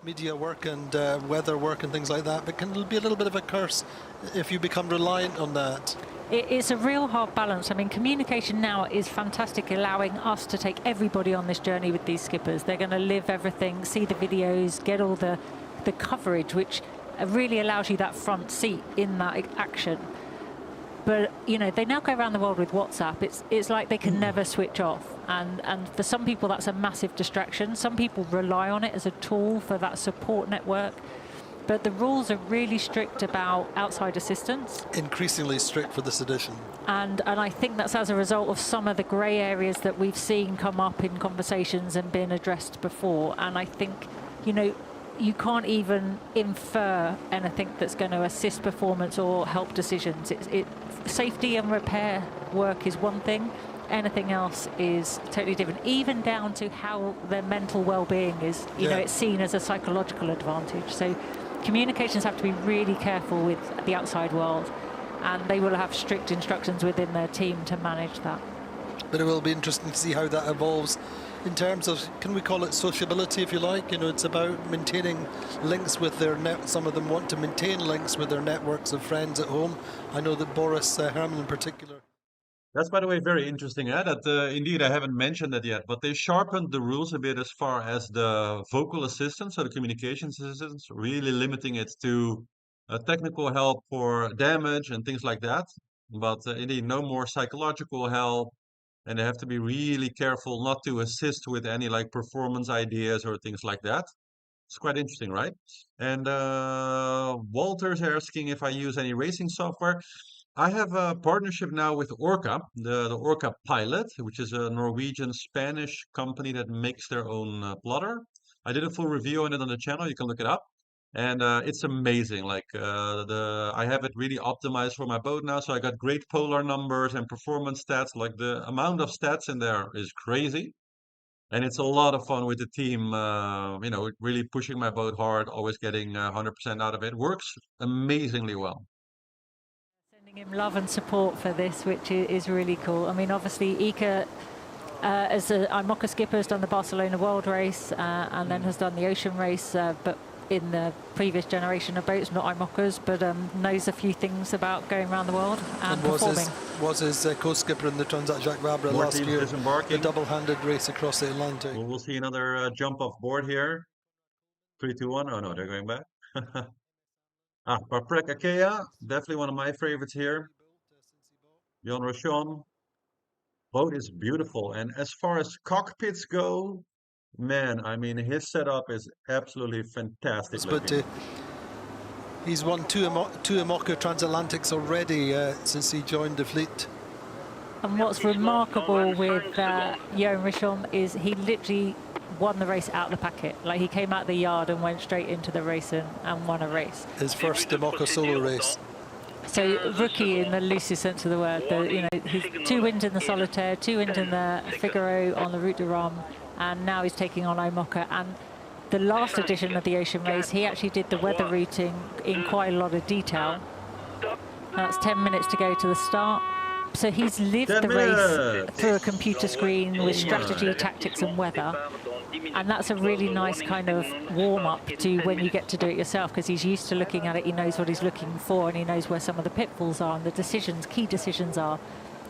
Media work and weather work and things like that, but can it be a little bit of a curse if you become reliant on that? It's a real hard balance. I mean, communication now is fantastic, allowing us to take everybody on this journey with these skippers. They're going to live everything, see the videos, get all the coverage, which really allows you that front seat in that action. But, you know, they now go around the world with WhatsApp. It's like they can never switch off. And for some people, that's a massive distraction. Some people rely on it as a tool for that support network. But the rules are really strict about outside assistance. Increasingly strict for this edition. And I think that's as a result of some of the grey areas that we've seen come up in conversations and been addressed before. And I think, you know, you can't even infer anything that's going to assist performance or help decisions. Safety and repair work is one thing. Anything else is totally different, even down to how their mental well-being is. You know, it's seen as a psychological advantage. So communications have to be really careful with the outside world, and they will have strict instructions within their team to manage that. But it will be interesting to see how that evolves in terms of, can we call it sociability, if you like? You know, it's about maintaining links with their some of them want to maintain links with their networks of friends at home. I know that Boris Herman in particular. That's, by the way, very interesting. That indeed, I haven't mentioned that yet, but they sharpened the rules a bit as far as the vocal assistance, so the communications assistance, really limiting it to technical help for damage and things like that. But indeed, no more psychological help. And they have to be really careful not to assist with any like performance ideas or things like that. It's quite interesting, right? And Walter's asking if I use any racing software. I have a partnership now with Orca, the Orca Pilot, which is a Norwegian-Spanish company that makes their own plotter. I did a full review on it on the channel. You can look it up. And it's amazing. Like I have it really optimized for my boat now, so I got great polar numbers and performance stats. Like the amount of stats in there is crazy, and it's a lot of fun with the team. You know, really pushing my boat hard, always getting 100% out of it. Works amazingly well. Sending him love and support for this, which is really cool. I mean, obviously, Ika, as an IMOCA skipper, has done the Barcelona World Race and then has done the Ocean Race, but in the previous generation of boats, not IMOCAs, but knows a few things about going around the world and performing. Was his co-skipper in the Transat Jacques Vabre last year, the double-handed race across the Atlantic. Well, we'll see another jump off board here. 3, 2, 1. Oh no, they're going back. Paprec Akea, definitely one of my favorites here. Jan Rochon. Boat is beautiful, and as far as cockpits go, man, I mean, his setup is absolutely fantastic. But he's won two IMOCA Transatlantics already since he joined the fleet. And what's remarkable with Johan Richon is he literally won the race out of the packet. Like, he came out of the yard and went straight into the race and won a race. His first IMOCA solo race. So rookie in the loosest sense of the word. You know, he's 2 wins in the Solitaire, 2 wins in the Figaro on the Route de Rome, and now he's taking on IMOCA. And the last edition of the Ocean Race, he actually did the weather routing in quite a lot of detail. That's 10 minutes to go to the start. So he's lived the race through a computer screen with strategy, tactics and weather. And that's a really nice kind of warm-up to when you get to do it yourself, because he's used to looking at it, he knows what he's looking for, and he knows where some of the pitfalls are and the key decisions are.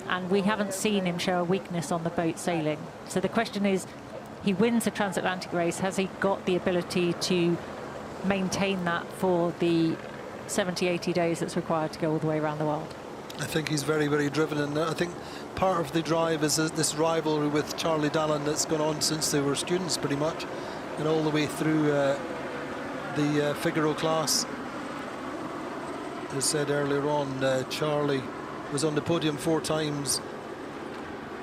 And we haven't seen him show a weakness on the boat sailing. So the question is, he wins a transatlantic race, has he got the ability to maintain that for the 70, 80 days that's required to go all the way around the world? I think he's very, very driven, and I think part of the drive is this rivalry with Charlie Dallin that's gone on since they were students, pretty much, and all the way through the Figaro class. As said earlier on, Charlie was on the podium 4 times,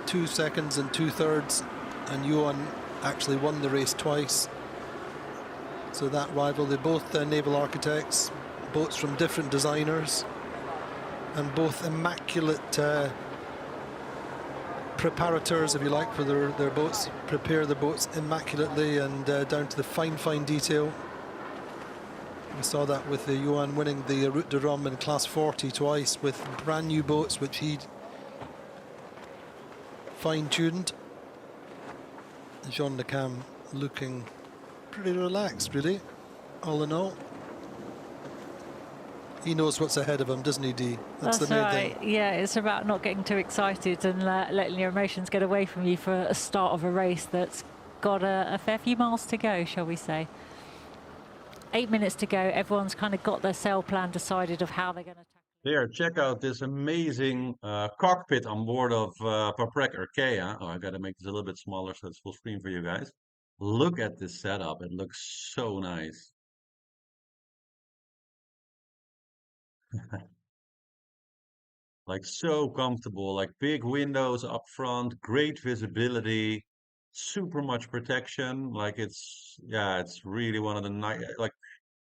2 seconds and 2/3, and Johan actually won the race twice. So that rival, they're both naval architects, boats from different designers, and both immaculate preparators, if you like, for their boats, prepare the boats immaculately and down to the fine detail. We saw that with the Johan winning the Route de Rome in Class 40 twice with brand new boats which he'd fine-tuned. Jean Le Cam looking pretty relaxed, really, all in all. He knows what's ahead of him, doesn't he, Dee? That's the main right. thing. Yeah, it's about not getting too excited and letting your emotions get away from you for a start of a race that's got a fair few miles to go, shall we say. 8 minutes to go. Everyone's kind of got their sail plan decided of how they're going to tackle. Here, check out this amazing cockpit on board of Paprec Arkea. Oh, I got to make this a little bit smaller so it's full screen for you guys. Look at this setup. It looks so nice. Like so comfortable, like big windows up front, great visibility, super much protection. Like it's really one of the nice, like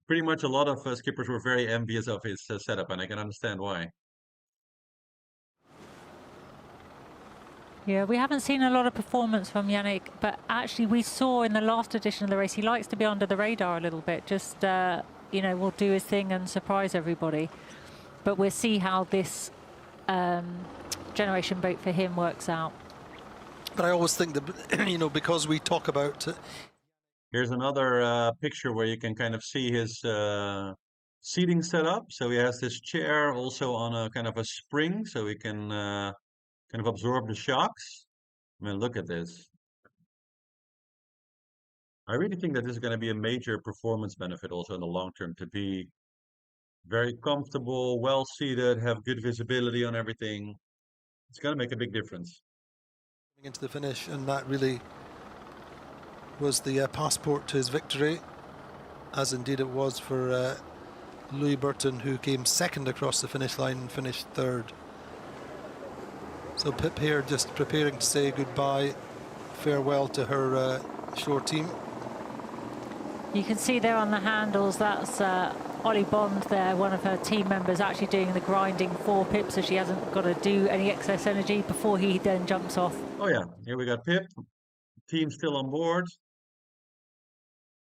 pretty much a lot of skippers were very envious of his setup, and I can understand why. Yeah, we haven't seen a lot of performance from Yannick, but actually we saw in the last edition of the race, he likes to be under the radar a little bit, just, you know, will do his thing and surprise everybody. But we'll see how this generation boat for him works out. But I always think that, you know, because we talk about... Here's another picture where you can kind of see his seating setup. So he has this chair also on a kind of a spring, so he can kind of absorb the shocks. I mean, look at this. I really think that this is going to be a major performance benefit also in the long term, to be very comfortable, well seated, have good visibility on everything. It's going to make a big difference. Into the finish, and that really was the passport to his victory, as indeed it was for Louis Burton, who came second across the finish line and finished third. So Pip here just preparing to say goodbye, farewell to her shore team. You can see there on the handles, that's Ollie Bond there, one of her team members, actually doing the grinding for Pip, so she hasn't got to do any excess energy before he then jumps off. Oh yeah, here we got Pip, team still on board.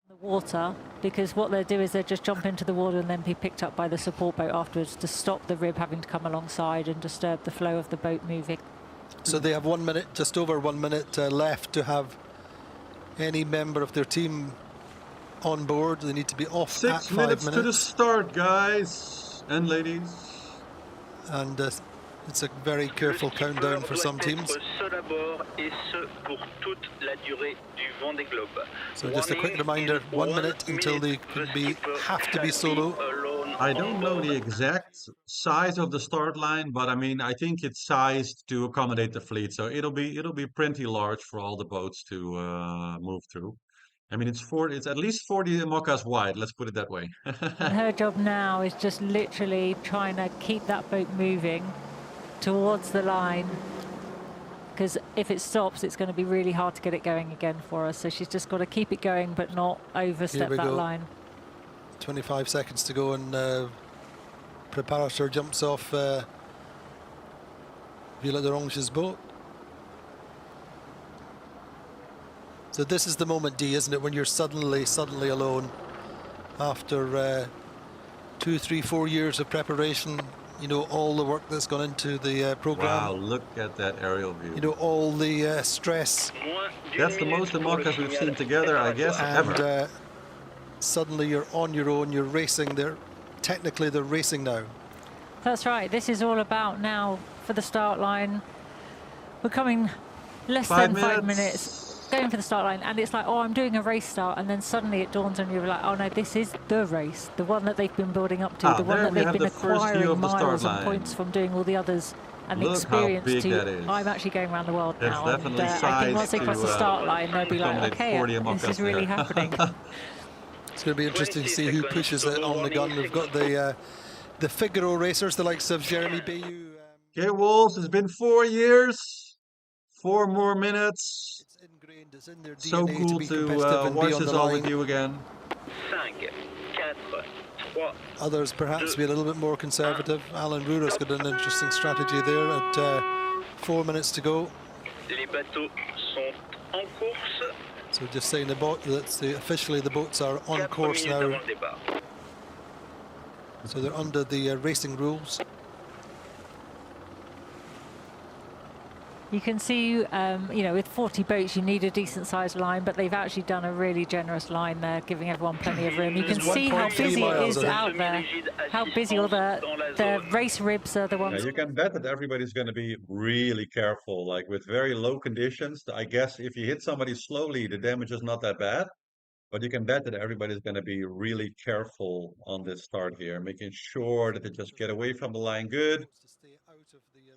The water, because what they'll do is they'll just jump into the water and then be picked up by the support boat afterwards to stop the rib having to come alongside and disturb the flow of the boat moving. So they have 1 minute, just over 1 minute left to have any member of their team on board. They need to be off 6 at 5 minutes minutes to the start, guys and ladies. And it's a very careful countdown for some teams. So just a quick reminder, 1 minute until they have to be solo. I don't know the exact size of the start line, but I mean, I think it's sized to accommodate the fleet, so it'll be pretty large for all the boats to move through. I mean, it's at least 40 moccas wide, let's put it that way. And her job now is just literally trying to keep that boat moving towards the line, because if it stops, it's going to be really hard to get it going again for us. So she's just got to keep it going, but not overstep that line. 25 seconds to go, and Preparator jumps off Villa d'Orange's boat. So this is the moment, D, isn't it, when you're suddenly alone after 2, 3, 4 years of preparation. You know, all the work that's gone into the program. Wow, look at that aerial view. You know, all the stress. That's the most moccas we've seen together, I guess, ever. Suddenly you're on your own, you're racing. Technically they're racing now. That's right. This is all about now for the start line. We're coming less than 5 minutes. Going for the start line, and it's like, oh, I'm doing a race start, and then suddenly it dawns on you like, oh no, this is the race, the one that they've been building up to, the one that they've been acquiring miles and points from doing all the others, and the experience to. I'm actually going around the world now, and I think once they cross the start line, they'll be like, okay, this is really happening. It's going to be interesting to see who pushes it on the gun. We've got the Figaro racers, the likes of Jeremy Bayou. Okay, Wolves, it's been 4 years, 4 more minutes. It's in their DNA so cool to watch this all with you again. Others perhaps be a little bit more conservative. Alan Ruro's got an interesting strategy there at 4 minutes to go. So just saying the boat, officially the boats are on course now. So they're under the racing rules. You can see, you know, with 40 boats, you need a decent-sized line, but they've actually done a really generous line there, giving everyone plenty of room. You can see how busy it is out there, how busy all the race ribs are the ones. Yeah, you can bet that everybody's going to be really careful. Like with very low conditions, I guess if you hit somebody slowly, the damage is not that bad. But you can bet that everybody's going to be really careful on this start here, making sure that they just get away from the line good.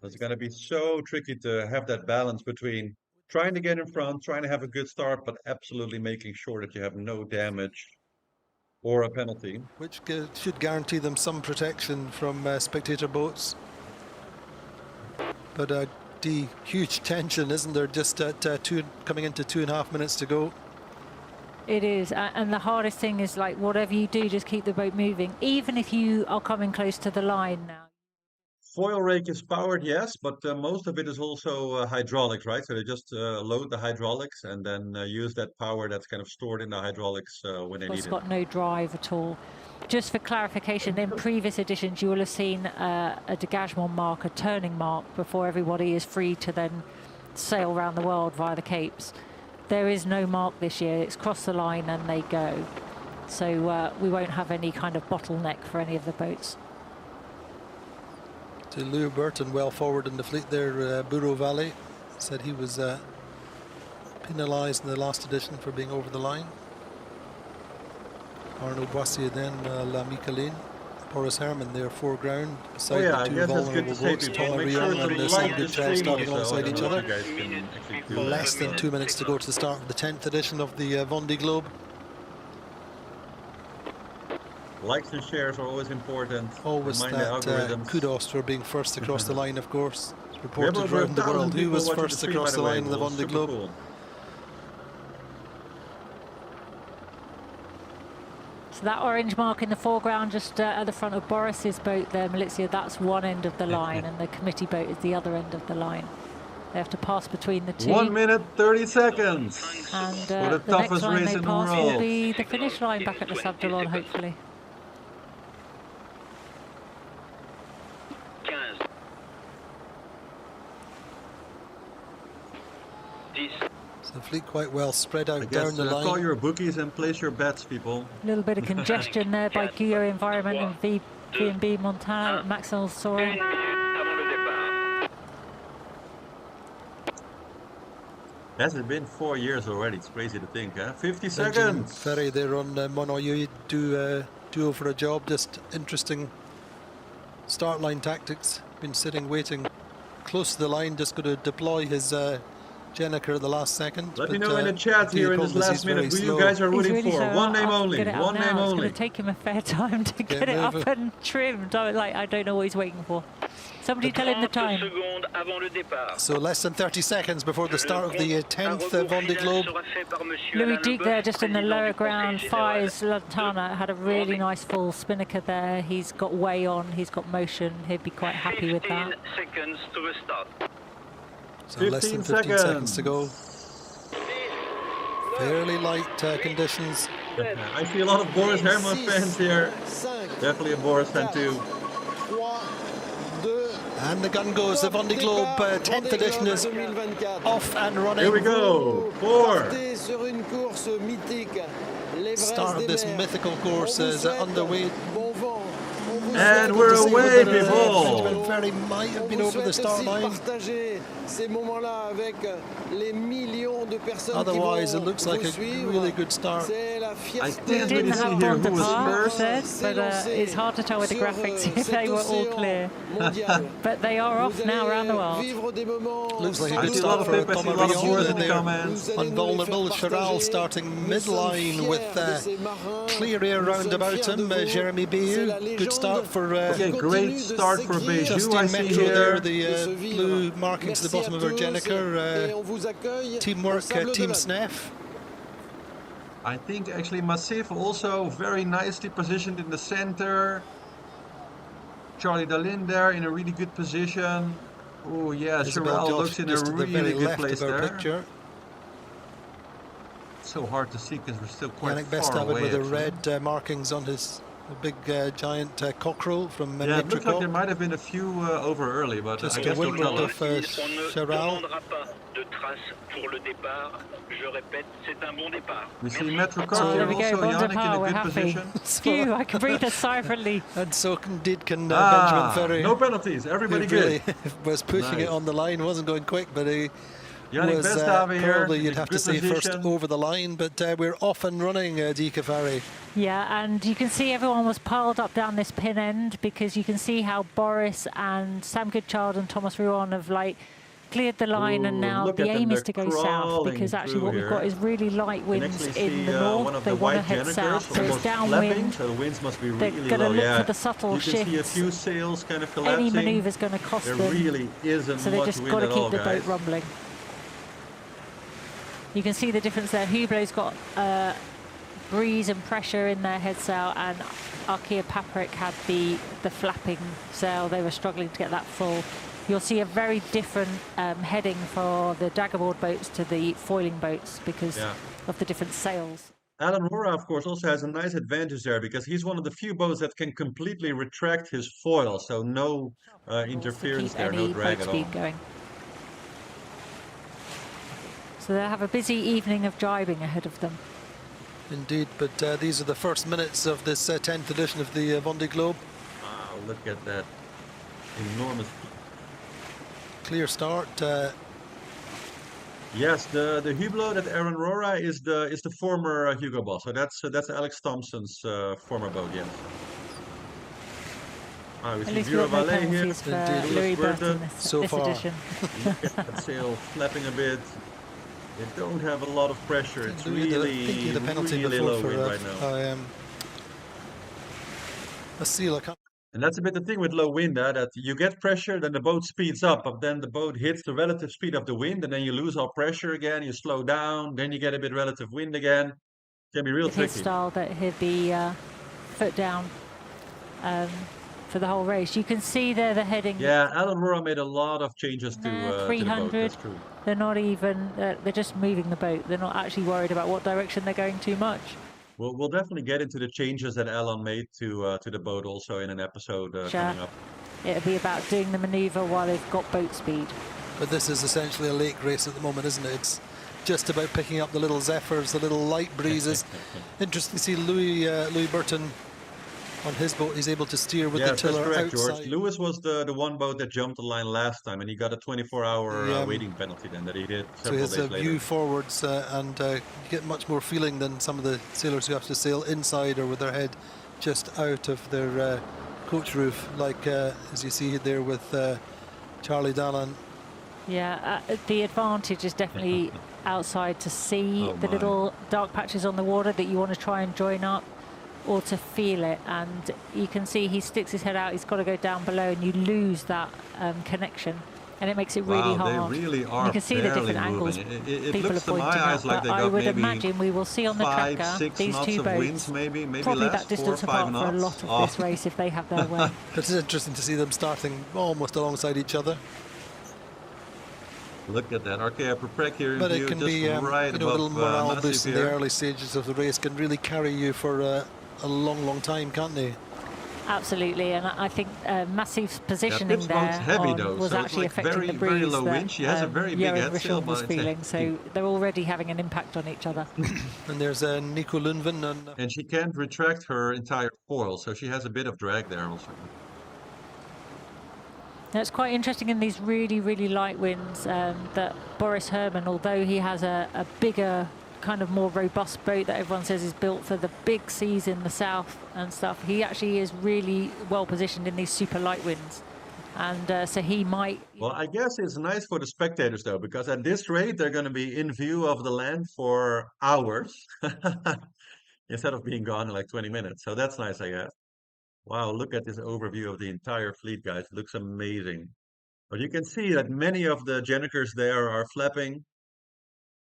It's going to be so tricky to have that balance between trying to get in front, trying to have a good start, but absolutely making sure that you have no damage or a penalty. Which should guarantee them some protection from spectator boats. But the huge tension, isn't there, just at coming into 2.5 minutes to go? It is, and the hardest thing is, like, whatever you do, just keep the boat moving, even if you are coming close to the line now. Foil rake is powered, yes, but most of it is also hydraulics, right? So they just load the hydraulics and then use that power that's kind of stored in the hydraulics when they need it. It's got no drive at all. Just for clarification, in previous editions, you will have seen a dégagement mark, a turning mark, before everybody is free to then sail around the world via the capes. There is no mark this year. It's cross the line and they go. So we won't have any kind of bottleneck for any of the boats. To Lou Burton, well forward in the fleet there, Bureau Valley, said he was penalised in the last edition for being over the line. Arnaud Boissier then, La Micheline, Boris Herman there foreground, beside the two vulnerable boats, Thomas Rion and Sam Duchel starting alongside each other. Less than 2 minutes to go to the start of the 10th edition of the Vendee Globe. Likes and shares are always important. Always that kudos for being first across the line, of course. It's reported around the world who was first across the line in the Vendee Globe. Cool. So that orange mark in the foreground, just at the front of Boris's boat there, Malizia, that's one end of the line, and the committee boat is the other end of the line. They have to pass between the two. 1 minute, 30 seconds. And the next line race they in the pass world. will be the finish line back at the Sables-d'Olonne, hopefully. So the fleet quite well spread out down the line. Call your bookies and place your bets, people. A little bit of congestion there by Guyot Environment and V&B Montana, Maxwell Soren. Has it been 4 years already? It's crazy to think, huh? 50 seconds! Ferry there on Monoyu, duo for a job, just interesting start line tactics. Been sitting waiting close to the line, just going to deploy his Jenniker at the last second. Let me know in the chat here in this last minute who you guys are rooting for. One name only. One name only. It's going to take him a fair time to get it up and trimmed. I don't know what he's waiting for. Somebody tell him the time. So less than 30 seconds before the start of the 10th Vendee Globe. Louis Duke there just in the lower ground. Fires Lantana had a really nice full spinnaker there. He's got way on, he's got motion. He'd be quite happy with that. So less than 15 seconds to go. Fairly light conditions. I see a lot of Boris Herman fans here. Definitely a Boris fan too. And the gun goes. The Vendee Globe 10th edition is off and running. Here we go. 4. Start of this mythical course is underway. And we're away, people. Ferry might have been over the start line. Otherwise, it looks like a really good start. I can't really see here who was first. But it's hard to tell with the graphics if they were all clear. But they are off now around the world. Looks like a good start for Thomas Rion. Unvulnerable. Charal starting midline with clear air round about him. Jeremy Bayou. Good start for great start for Bayou. Justine I see Metro here. there, the blue markings to the bottom of her Jenniker. Teamwork, Team Sneff. I think actually Massif also very nicely positioned in the center. Charlie Dalin there in a really good position. Oh yeah, Charal looks in a really good place there. Picture. So hard to see because we're still quite Yannick far Bestaven away. with the red markings on his A big giant cockerel from Yeah, it looks like there Métricot. might have been a few over early, but Just I a guess they'll windward tell of us. Charal. We see Métricot Oh, here there we go, also, bon Yannick in départ, a we're good happy. position. Phew, I can breathe a sigh of relief. And so indeed can Benjamin Ferry. No penalties, everybody Who really good. was pushing it Nice. on the line, wasn't going quick, but he Yannick was Bestave here, probably, in you'd a have to good say, first position. over the line, but we're off and running, Dika Ferry. Yeah, and you can see everyone was piled up down this pin end because you can see how Boris and Sam Goodchild and Thomas Ruon have like cleared the line, and now look the at them, aim is they're to go south crawling because actually through what we've here. got is really light You can winds actually in see the one north. of They the want to white head janitors south, so it's almost flapping, downwind. so the winds must be They're really going to low. look Yeah, for the subtle you can see a shifts. few sails kind of collapsing. Any manoeuvre is going to cost There them. really isn't So they much just wind got to at keep all, the guys. boat rumbling. You can see the difference there. Hublot's got breeze and pressure in their head sail, and Archaea Paprick had the flapping sail. They were struggling to get that full. You'll see a very different heading for the daggerboard boats to the foiling boats because of the different sails. Alan Rora, of course, also has a nice advantage there because he's one of the few boats that can completely retract his foil, so no interference there, no drag at all. Going. So they'll have a busy evening of jibing ahead of them. Indeed, but these are the first minutes of this 10th edition of the Vendee Globe. Wow, look at that enormous. Clear start. Yes, the Hublot at Aaron Rora is the former Hugo Boss. So that's Alex Thompson's former boat. Yes. We see Vira Valet here. Louis Burton this edition. Look at that sail flapping a bit. They don't have a lot of pressure. It's really low wind right now. A seal. And that's a bit the thing with low wind, that you get pressure, then the boat speeds up, but then the boat hits the relative speed of the wind, and then you lose all pressure again, you slow down, then you get a bit relative wind again. It can be real tricky. His style that he'd be foot down for the whole race. You can see there the heading. Yeah, Alan Rora made a lot of changes to 300. the boat, that's true. They're not even, they're just moving the boat. They're not actually worried about what direction they're going too much. We'll definitely get into the changes that Alan made to the boat also in an episode coming up. It'll be about doing the manoeuvre while they've got boat speed. But this is essentially a lake race at the moment, isn't it? It's just about picking up the little zephyrs, the little light breezes. Interesting to see Louis Burton on his boat. He's able to steer with the tiller that's correct, outside. George. Lewis was the one boat that jumped the line last time, and he got a 24-hour waiting penalty then that he did several days later. So he has a view forwards, and you get much more feeling than some of the sailors who have to sail inside or with their head just out of their coach roof, like as you see there with Charlie Dallin. Yeah, the advantage is definitely outside to see the little dark patches on the water that you want to try and join up, or to feel it, and you can see he sticks his head out, he's got to go down below, and you lose that connection, and it makes it really hard. They really are. You can see the different angles it people are looks to pointing my eyes out, like but I would imagine we will see on the tracker these two boats winds, maybe probably less, that distance 4 or 5 apart for a knots. lot of this race if they have their way. It's interesting to see them starting almost alongside each other. Look at that, Archaea Paprick here in but view, it can just be right a above little morale boost in the here. early stages of the race, can really carry you for a long time, can't they? Absolutely, and I think Massif's positioning there heavy, though, was so actually it's like affecting the breeze very low that wind. She has a very big head sail, was but feeling, so they're already having an impact on each other. And there's Nico Lundven. And she can't retract her entire foil, so she has a bit of drag there also. Now, it's quite interesting in these really, really light winds that Boris Herman, although he has a bigger, kind of more robust boat that everyone says is built for the big seas in the south and stuff, he actually is really well positioned in these super light winds. And so he might... Well, I guess it's nice for the spectators, though, because at this rate, they're going to be in view of the land for hours instead of being gone in like 20 minutes. So that's nice, I guess. Wow, look at this overview of the entire fleet, guys. It looks amazing. But you can see that many of the Jannikers there are flapping.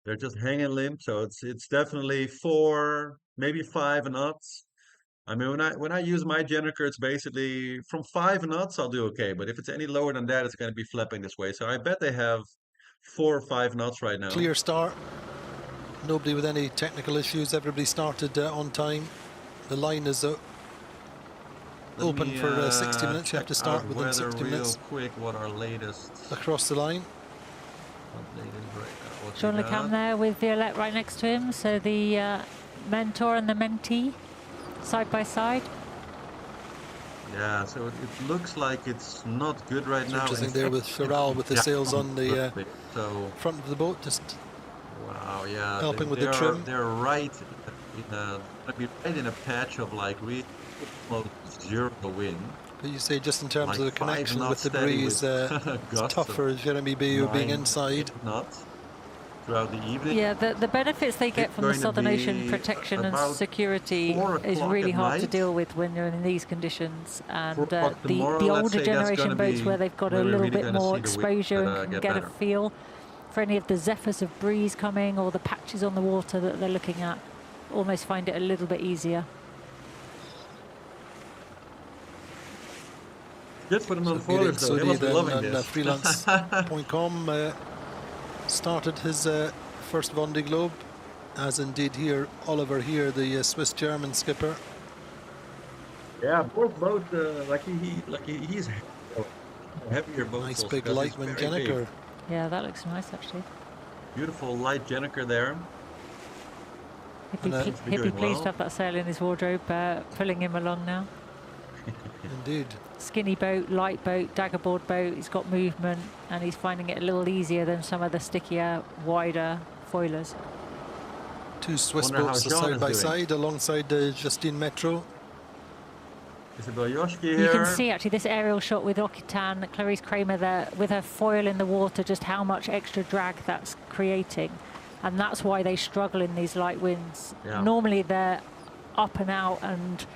They're just hanging limp, so it's definitely 4, maybe 5 knots. I mean, when I use my Janniker, it's basically from 5 knots, I'll do okay. But if it's any lower than that, it's going to be flapping this way. So I bet they have 4 or 5 knots right now. Clear start. Nobody with any technical issues. Everybody started on time. The line is open for 60 minutes. You have to start within 60 minutes. Quick, what our latest across the line. Jean Le Cam there with Violette right next to him. So the mentor and the mentee side by side. Yeah, so it looks like it's not good right now. Interesting there with Charal with the sails on the front of the boat, just helping with the trim. They're right in a patch of like really close zero wind. But you say just in terms of the connection with the breeze, it's tough for Jeremy Bayou being inside. Knots throughout the evening. Yeah, the benefits they get from the Southern Ocean protection and security is really hard to deal with when you're in these conditions. And the older generation boats where they've got a little bit more exposure and can get a feel for any of the zephyrs of breeze coming or the patches on the water that they're looking at, almost find it a little bit easier. Good for the non-foilers though, they must be loving this. Freelance.com started his first Vendee Globe, as indeed here Oliver here, the Swiss-German skipper. Yeah, both boats he's heavier boats. Nice big light wind Jenniker. Yeah, that looks nice actually. Beautiful light Jenniker there. He'd be pleased to have that sail in his wardrobe, pulling him along now. Indeed. Skinny boat, light boat, daggerboard boat. He's got movement and he's finding it a little easier than some of the stickier, wider foilers. Two Swiss boats side by side alongside Justine Metro. Isabel Yoshki here. You can see actually this aerial shot with Occitan, Clarice Kramer there with her foil in the water, just how much extra drag that's creating. And that's why they struggle in these light winds. Yeah. Normally they're up and out and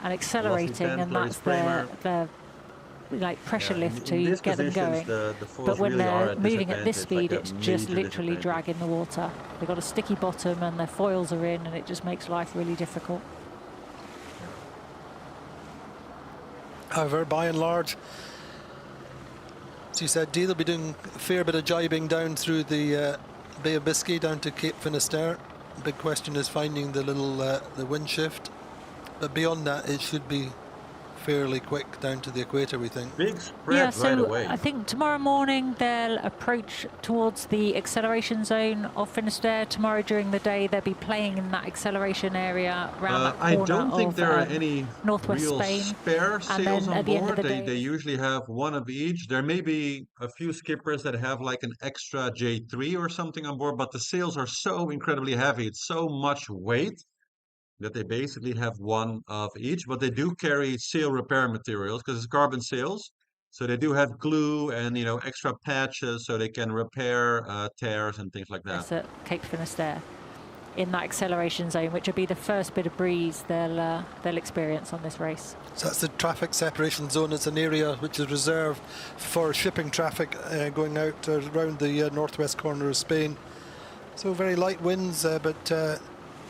accelerating, and that's their like pressure lift to get them going. But when they're moving at this speed, it's just literally dragging the water. They've got a sticky bottom and their foils are in, and it just makes life really difficult. However, by and large, as you said, Dee, they'll be doing a fair bit of jibing down through the Bay of Biscay down to Cape Finisterre. The big question is finding the little the wind shift. But beyond that, it should be fairly quick down to the equator, we think. Big spread right away. I think tomorrow morning they'll approach towards the acceleration zone of Finisterre. Tomorrow during the day they'll be playing in that acceleration area around that corner. I don't think there are any northwest real Spain. spare sails on board. They usually have one of each. There may be a few skippers that have like an extra J3 or something on board, but the sails are so incredibly heavy. It's so much weight that they basically have one of each, but they do carry sail repair materials because it's carbon sails. So they do have glue and, extra patches so they can repair tears and things like that. That's at Cape Finisterre in that acceleration zone, which will be the first bit of breeze they'll experience on this race. So that's the traffic separation zone. It's an area which is reserved for shipping traffic going out around the northwest corner of Spain. So very light winds, but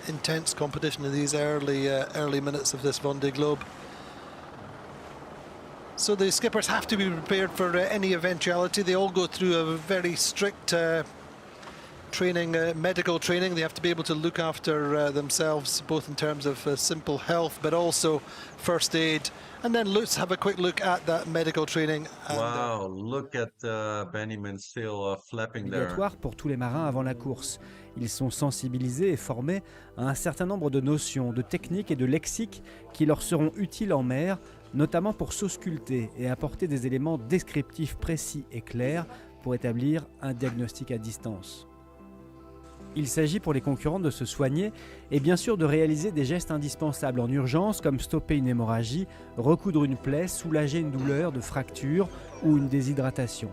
intense competition in these early minutes of this Vendee Globe. So the skippers have to be prepared for any eventuality. They all go through a very strict training, medical training. They have to be able to look after themselves, both in terms of simple health, but also first aid. And then let's have a quick look at that medical training. Wow, look at Benjamin still flapping there. Obligatoire pour tous les marins avant la course. Ils sont sensibilisés et formés à un certain nombre de notions, de techniques et de lexiques qui leur seront utiles en mer, notamment pour s'ausculter et apporter des éléments descriptifs précis et clairs pour établir un diagnostic à distance. Il s'agit pour les concurrents de se soigner et bien sûr de réaliser des gestes indispensables en urgence comme stopper une hémorragie, recoudre une plaie, soulager une douleur de fracture ou une déshydratation.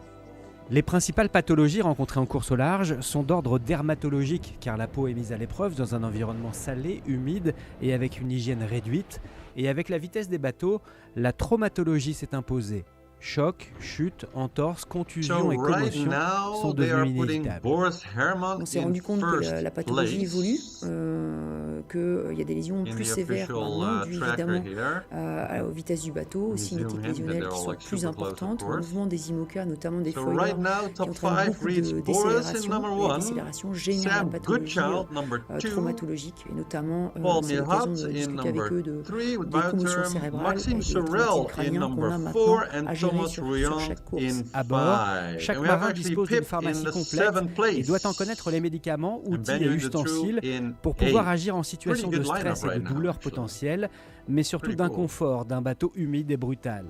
Les principales pathologies rencontrées en course au large sont d'ordre dermatologique car la peau est mise à l'épreuve dans un environnement salé, humide et avec une hygiène réduite. Et avec la vitesse des bateaux, la traumatologie s'est imposée. Choc, chute, entorse, contusion et commotion sont devenus inévitables. On s'est rendu compte que la pathologie évolue, qu'il y a des lésions plus sévères, non dues évidemment aux vitesses du bateau, aussi une éthique lésionnelle qui sont plus importantes, au mouvement des IMOCA, notamment des foilers, qui entraînent beaucoup décélération, et la décélération génère la pathologie traumatologique, et notamment c'est l'occasion de discuter avec eux des commotions cérébrales et des traumatismes crâniens qu'on a maintenant à gérer sur chaque course. À bord, chaque marin dispose d'une pharmacie complète et doit en connaître les médicaments, outils et ustensiles pour pouvoir agir en situation de stress et de douleur potentielle, mais surtout d'inconfort d'un bateau humide et brutal.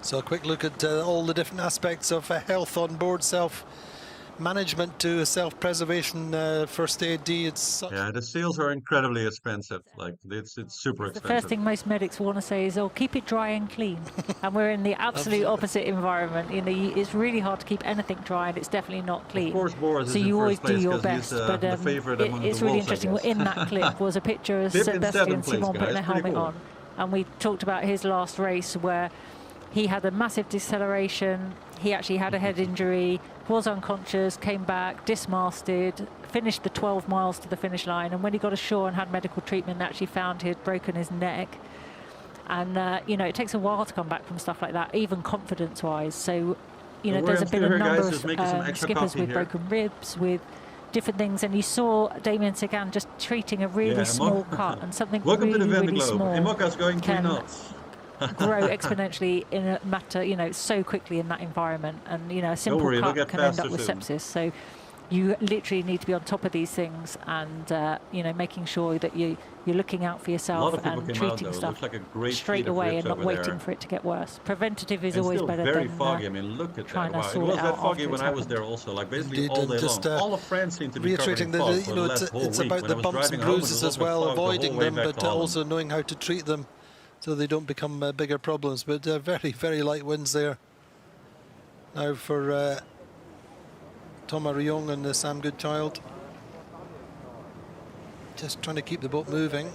So a quick look at all the different aspects of health on board, self-management to self-preservation, first aid. Yeah, the seals are incredibly expensive. Like it's super expensive. The first thing most medics want to say is, "Oh, keep it dry and clean." And we're in the absolute opposite environment. You know, it's really hard to keep anything dry, and it's definitely not clean. Of course, Boris so is you in always first place do your best. But it's really interesting. In that clip was a picture of Sebastian Simon putting a helmet on, and we talked about his last race where he had a massive deceleration. He actually had a head injury, was unconscious, came back, dismasted, finished the 12 miles to the finish line. And when he got ashore and had medical treatment, they actually found he'd broken his neck. And, you know, it takes a while to come back from stuff like that, even confidence-wise. So, you know, there's been a number of skippers with broken ribs, with different things. And you saw Damien Seguin just treating a really small cut and something really small. Imoca's going 3 knots. Grow exponentially in a matter, you know, so quickly in that environment, and you know, a simple cut can end up with sepsis. So you literally need to be on top of these things, and you know, making sure that you're looking out for yourself and treating stuff straight away and not waiting for it to get worse. Preventative is always better very than foggy. I mean, look at trying that. to It sort was it that out foggy after when it's I was there happened. also. Like basically all day long. All of France seemed to be reiterating covered in that fog you know for it's the about the bumps and bruises as well, avoiding them, but also knowing how to treat them, so they don't become bigger problems. But very, very light winds there. Now for Thomas Riong and Sam Goodchild. Just trying to keep the boat moving.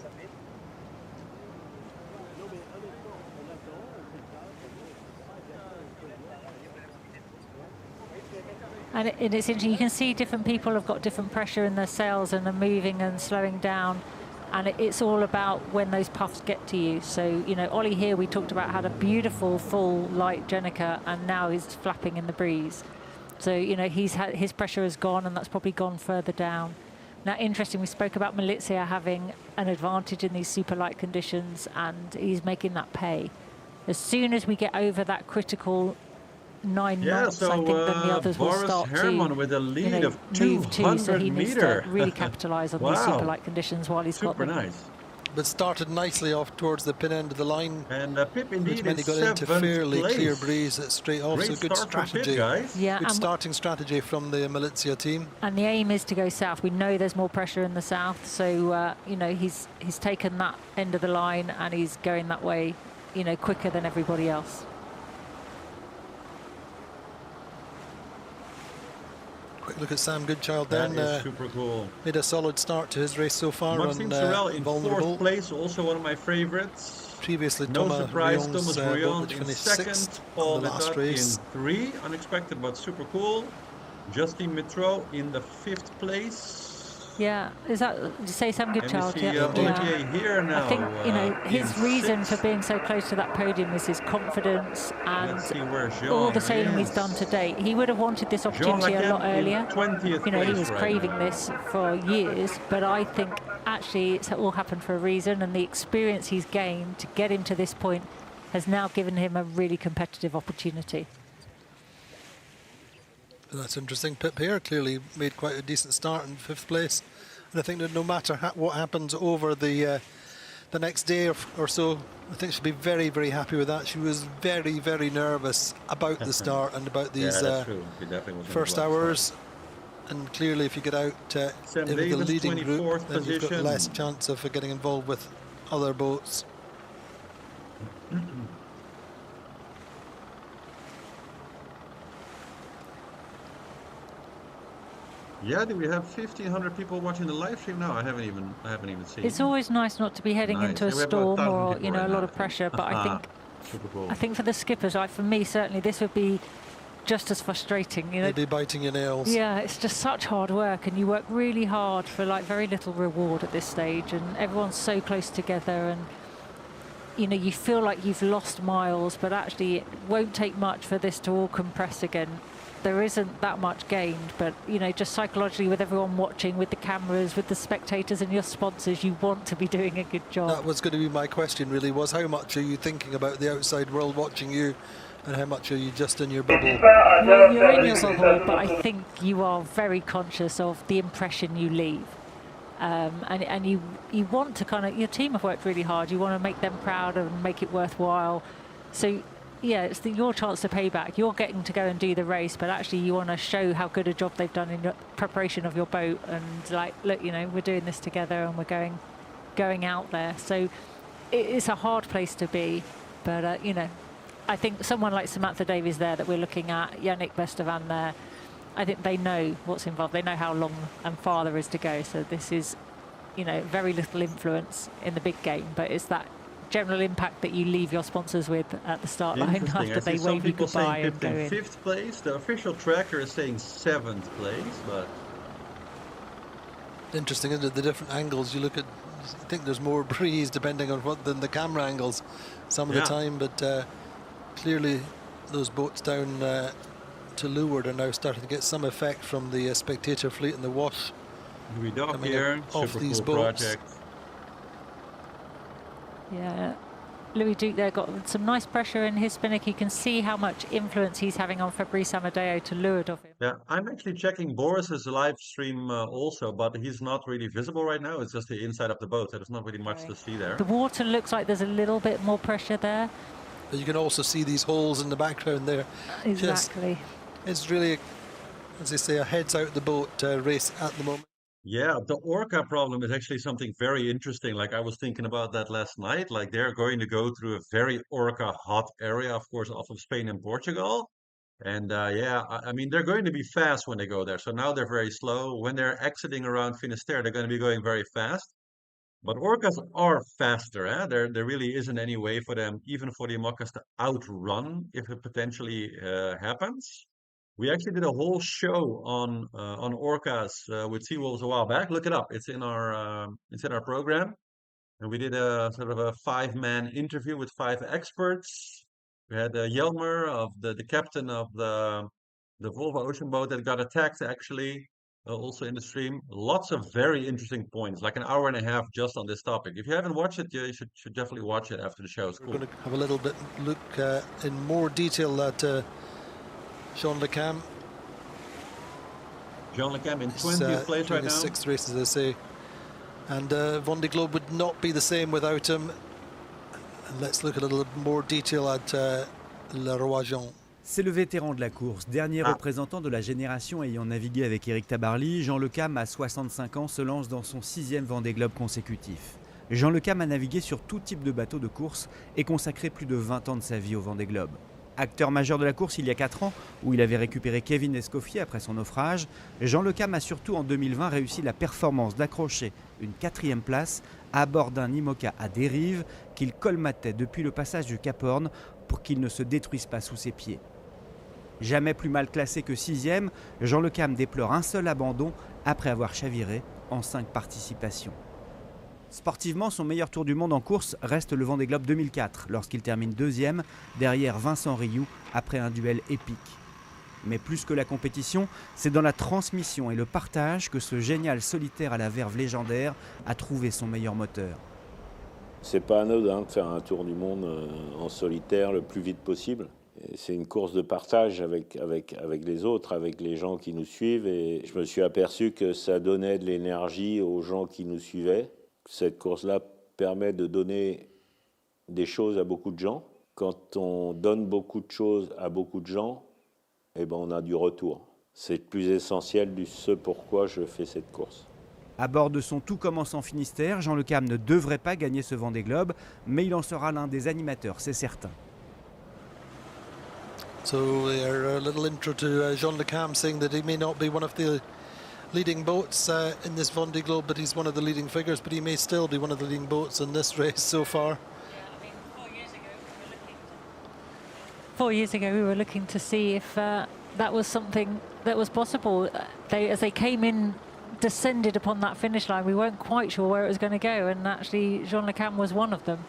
And it's interesting, you can see different people have got different pressure in their sails and are moving and slowing down. And it's all about when those puffs get to you. So, you know, Ollie here, we talked about, had a beautiful full light Jenica, and now he's flapping in the breeze. So, you know, his pressure has gone, and that's probably gone further down. Now, interesting, we spoke about Malizia having an advantage in these super light conditions, and he's making that pay. As soon as we get over that critical 9 knots, so, I think then the others will start Herman with a lead you know, of move too, so he needs meter. to really capitalise on these super light conditions while he's got them. Super nice. But started nicely off towards the pin end of the line. And Pip indeed which meant he got into fairly clear breeze straight off. Great so good strategy. Pip, yeah, good starting strategy from the Malizia team. And the aim is to go south. We know there's more pressure in the south, so you know, he's taken that end of the line and he's going that way, you know, quicker than everybody else. Quick look at Sam Goodchild then. That is super cool. Made a solid start to his race so far. Maxime Sorel in 4th place, also one of my favorites. Previously, no surprise, Thomas Rion finished in 2nd, Paul last race. in 3, unexpected but super cool. Justine Mitro in the 5th place. Yeah, is that, did you say Sam Goodchild? Yeah. Here now, I think, you know, his reason for being so close to that podium is his confidence and all the sailing he's done to date. He would have wanted this opportunity a lot earlier. You know, he was craving this for years, but I think actually it's all happened for a reason, and the experience he's gained to get him to this point has now given him a really competitive opportunity. That's interesting. Pip here clearly made quite a decent start in 5th place, and I think that no matter what happens over the next day or so, I think she'll be very, very happy with that. She was very, very nervous about the start and about these first hours. And clearly, if you get out in the leading group, then you've got less chance of getting involved with other boats. Yeah, do we have 1,500 people watching the live stream now? I haven't even seen. It's always nice not to be heading into a storm or, you know, a lot of pressure, but I think super cool. I think for the skippers, like for me certainly, this would be just as frustrating. You know, they'd be biting your nails. Yeah, it's just such hard work, and you work really hard for like very little reward at this stage, and everyone's so close together, and you know, you feel like you've lost miles, but actually it won't take much for this to all compress again. There isn't that much gained, but you know, just psychologically, with everyone watching, with the cameras, with the spectators and your sponsors, you want to be doing a good job. That was going to be my question, really, was how much are you thinking about the outside world watching you, and how much are you just in your bubble? Well, you're in your bubble, but I think you are very conscious of the impression you leave. And you want to kind of, your team have worked really hard, you want to make them proud and make it worthwhile. So yeah, it's your chance to pay back. You're getting to go and do the race, but actually you want to show how good a job they've done in your preparation of your boat, and like, look, you know, we're doing this together and we're going out there. So it's a hard place to be, but you know, I think someone like Samantha Davies there that we're looking at, Yannick Bestevan there, I think they know what's involved. They know how long and far there is to go. So this is, you know, very little influence in the big game, but it's that general impact that you leave your sponsors with at the start line after they wave you goodbye and go in. 5th place. The official tracker is saying 7th place, but interesting, isn't it? The different angles you look at. I think there's more breeze depending on what than the camera angles some of the time, but clearly those boats down to leeward are now starting to get some effect from the spectator fleet and the wash. We dock here, off super these cool boats. project. Yeah, Louis Duke there got some nice pressure in his spinnaker. You can see how much influence he's having on Fabrice Amadeo to leeward of him. Yeah, I'm actually checking Boris's live stream also, but he's not really visible right now. It's just the inside of the boat, so there's not really much to see there. The water looks like there's a little bit more pressure there. But you can also see these holes in the background there. Exactly. It's really, as they say, a heads out the boat race at the moment. Yeah, the orca problem is actually something very interesting. Like I was thinking about that last night. Like they're going to go through a very orca hot area, of course, off of Spain and Portugal. And I mean, they're going to be fast when they go there. So now they're very slow. When they're exiting around Finisterre, they're going to be going very fast. But orcas are faster. There really isn't any way for them, even for the IMOCAs, to outrun if it potentially happens. We actually did a whole show on orcas with Seawolves a while back. Look it up. It's in our program. And we did a sort of a 5-man interview with 5 experts. We had Jelmer, of the captain of the Volvo ocean boat that got attacked, actually, also in the stream. Lots of very interesting points, like an hour and a half just on this topic. If you haven't watched it, you should definitely watch it after the show. It's cool. We're going to have a little bit look in more detail at Jean Le Cam. Jean Le Cam in 20th place right now. 6th race, as I say. And Vendee Globe would not be the same without him. And let's look at a little more detail at Le Roi Jean. C'est le vétéran de la course, dernier représentant de la génération ayant navigué avec Éric Tabarly. Jean Le Cam, à 65 ans, se lance dans son 6e Vendée Globe consécutif. Jean Le Cam a navigué sur tout type de bateau de course et consacré plus de 20 ans de sa vie au Vendée Globe. Acteur majeur de la course il y a 4 ans, où il avait récupéré Kevin Escoffier après son naufrage, Jean Le Cam a surtout en 2020 réussi la performance d'accrocher une 4e place à bord d'un IMOCA à dérive qu'il colmatait depuis le passage du Cap Horn pour qu'il ne se détruise pas sous ses pieds. Jamais plus mal classé que 6e, Jean Le Cam déplore un seul abandon après avoir chaviré en 5 participations. Sportivement, son meilleur tour du monde en course reste le Vendée Globe 2004, lorsqu'il termine 2e, derrière Vincent Rioux, après un duel épique. Mais plus que la compétition, c'est dans la transmission et le partage que ce génial solitaire à la verve légendaire a trouvé son meilleur moteur. C'est pas anodin de faire un tour du monde en solitaire le plus vite possible. C'est une course de partage avec les autres, avec les gens qui nous suivent. Et je me suis aperçu que ça donnait de l'énergie aux gens qui nous suivaient. Cette course-là permet de donner des choses à beaucoup de gens. Quand on donne beaucoup de choses à beaucoup de gens, eh ben on a du retour. C'est le plus essentiel du ce pourquoi je fais cette course. À bord de son Tout commence en Finistère, Jean Le Cam ne devrait pas gagner ce Vendée Globe, mais il en sera l'un des animateurs, c'est certain. So a little intro to Jean Le Cam, saying that he may not be one of the leading boats in this Vendee Globe, but he's one of the leading figures, but he may still be one of the leading boats in this race so far. Yeah, I mean, 4 years ago we were looking 4 years ago, we were looking to see if that was something that was possible. As they came in, descended upon that finish line, we weren't quite sure where it was going to go, and actually Jean Le Cam was one of them.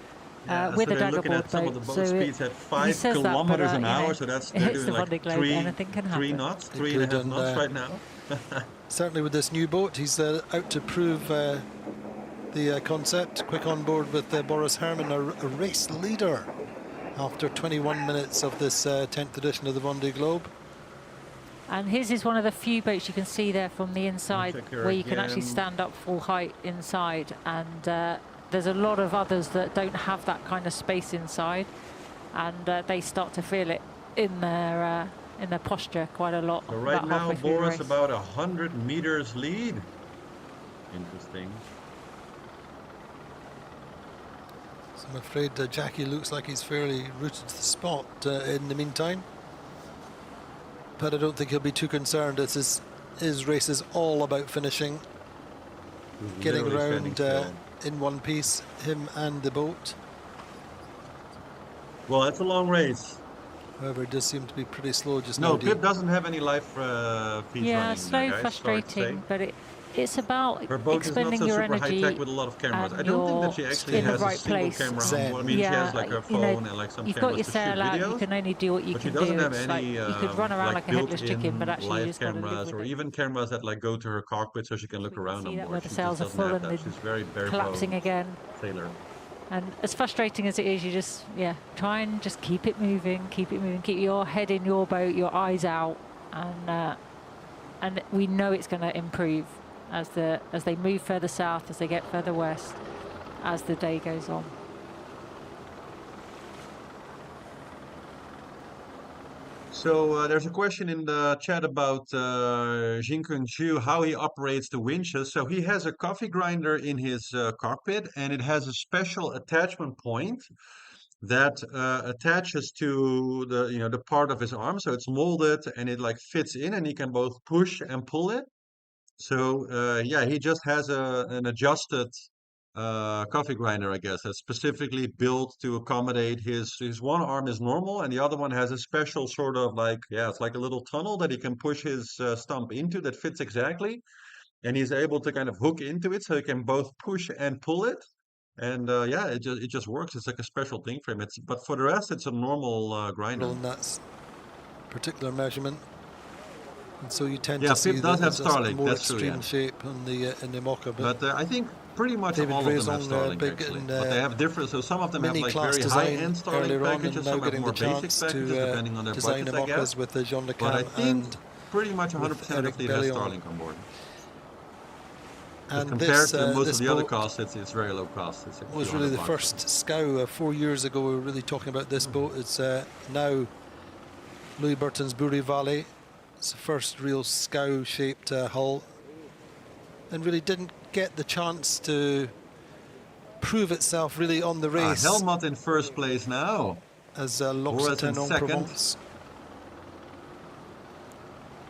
With so a looking daggerboard at some of the boat speeds at 5 kilometers an hour, so that's they're doing like three knots, 3.5 knots right now. Certainly with this new boat, he's out to prove the concept. Quick on board with Boris Herrmann, a race leader after 21 minutes of this 10th edition of the Vendee Globe. And his is one of the few boats you can see there from the inside where you can actually stand up full height inside, and there's a lot of others that don't have that kind of space inside, and they start to feel it in their posture quite a lot. So right now, Boris about 100 meters lead. Interesting. So I'm afraid Jackie looks like he's fairly rooted to the spot in the meantime. But I don't think he'll be too concerned. His race is all about finishing, getting around in one piece, him and the boat. Well, it's a long race. However, it does seem to be pretty slow just now. No, Pip doesn't have any life feeds yeah, running. Slow, guys, frustrating, but it's about her boat expending is not so your super energy. high tech with a lot of cameras. I don't think that she actually has a single camera on board. I mean, she has like her phone and like some you've cameras got your sail out, you can only do what you can do. But she doesn't have like, any you could run around like a headless chicken, but actually you live just got to live cameras with or it. even cameras that like go to her cockpit so she can look around on board. Where the sails are full and she's very collapsing again. Sailor. And as frustrating as it is, you just, try and just keep it moving, keep your head in your boat, your eyes out, and we know it's going to improve as they move further south, as they get further west, as the day goes on. So there's a question in the chat about Jinkun Zhu, how he operates the winches. So he has a coffee grinder in his cockpit, and it has a special attachment point that attaches to the part of his arm. So it's molded and it like fits in, and he can both push and pull it. So he just has an adjusted coffee grinder, I guess, that's specifically built to accommodate his one arm is normal and the other one has a special sort of like, it's like a little tunnel that he can push his stump into that fits exactly. And he's able to kind of hook into it so he can both push and pull it. And it just works. It's like a special thing for him. But for the rest, it's a normal grinder. In that particular measurement. And so you tend to see Pip does have Starlink. more That's extreme true, shape in the Mocha. But I think pretty much David all of them have Raison, Starlink big actually. and, but they have different. So some of them have like class very high-end Starlink packages. now Some have getting more the basic chance packages to depending on their design budgets, I guess. with the Jean Le Cam. But I think and pretty much 100% of the fleet has Bellion. Starlink on board. And compared to most this of the other boat costs, it's very low cost. It's was really the first scow 4 years ago. We were really talking about this boat. It's now Louis Burton's Bourry Valley. It's the first real scow-shaped hull, and really didn't get the chance to prove itself really on the race. Helmut in first place now. As L'Occitane en Provence.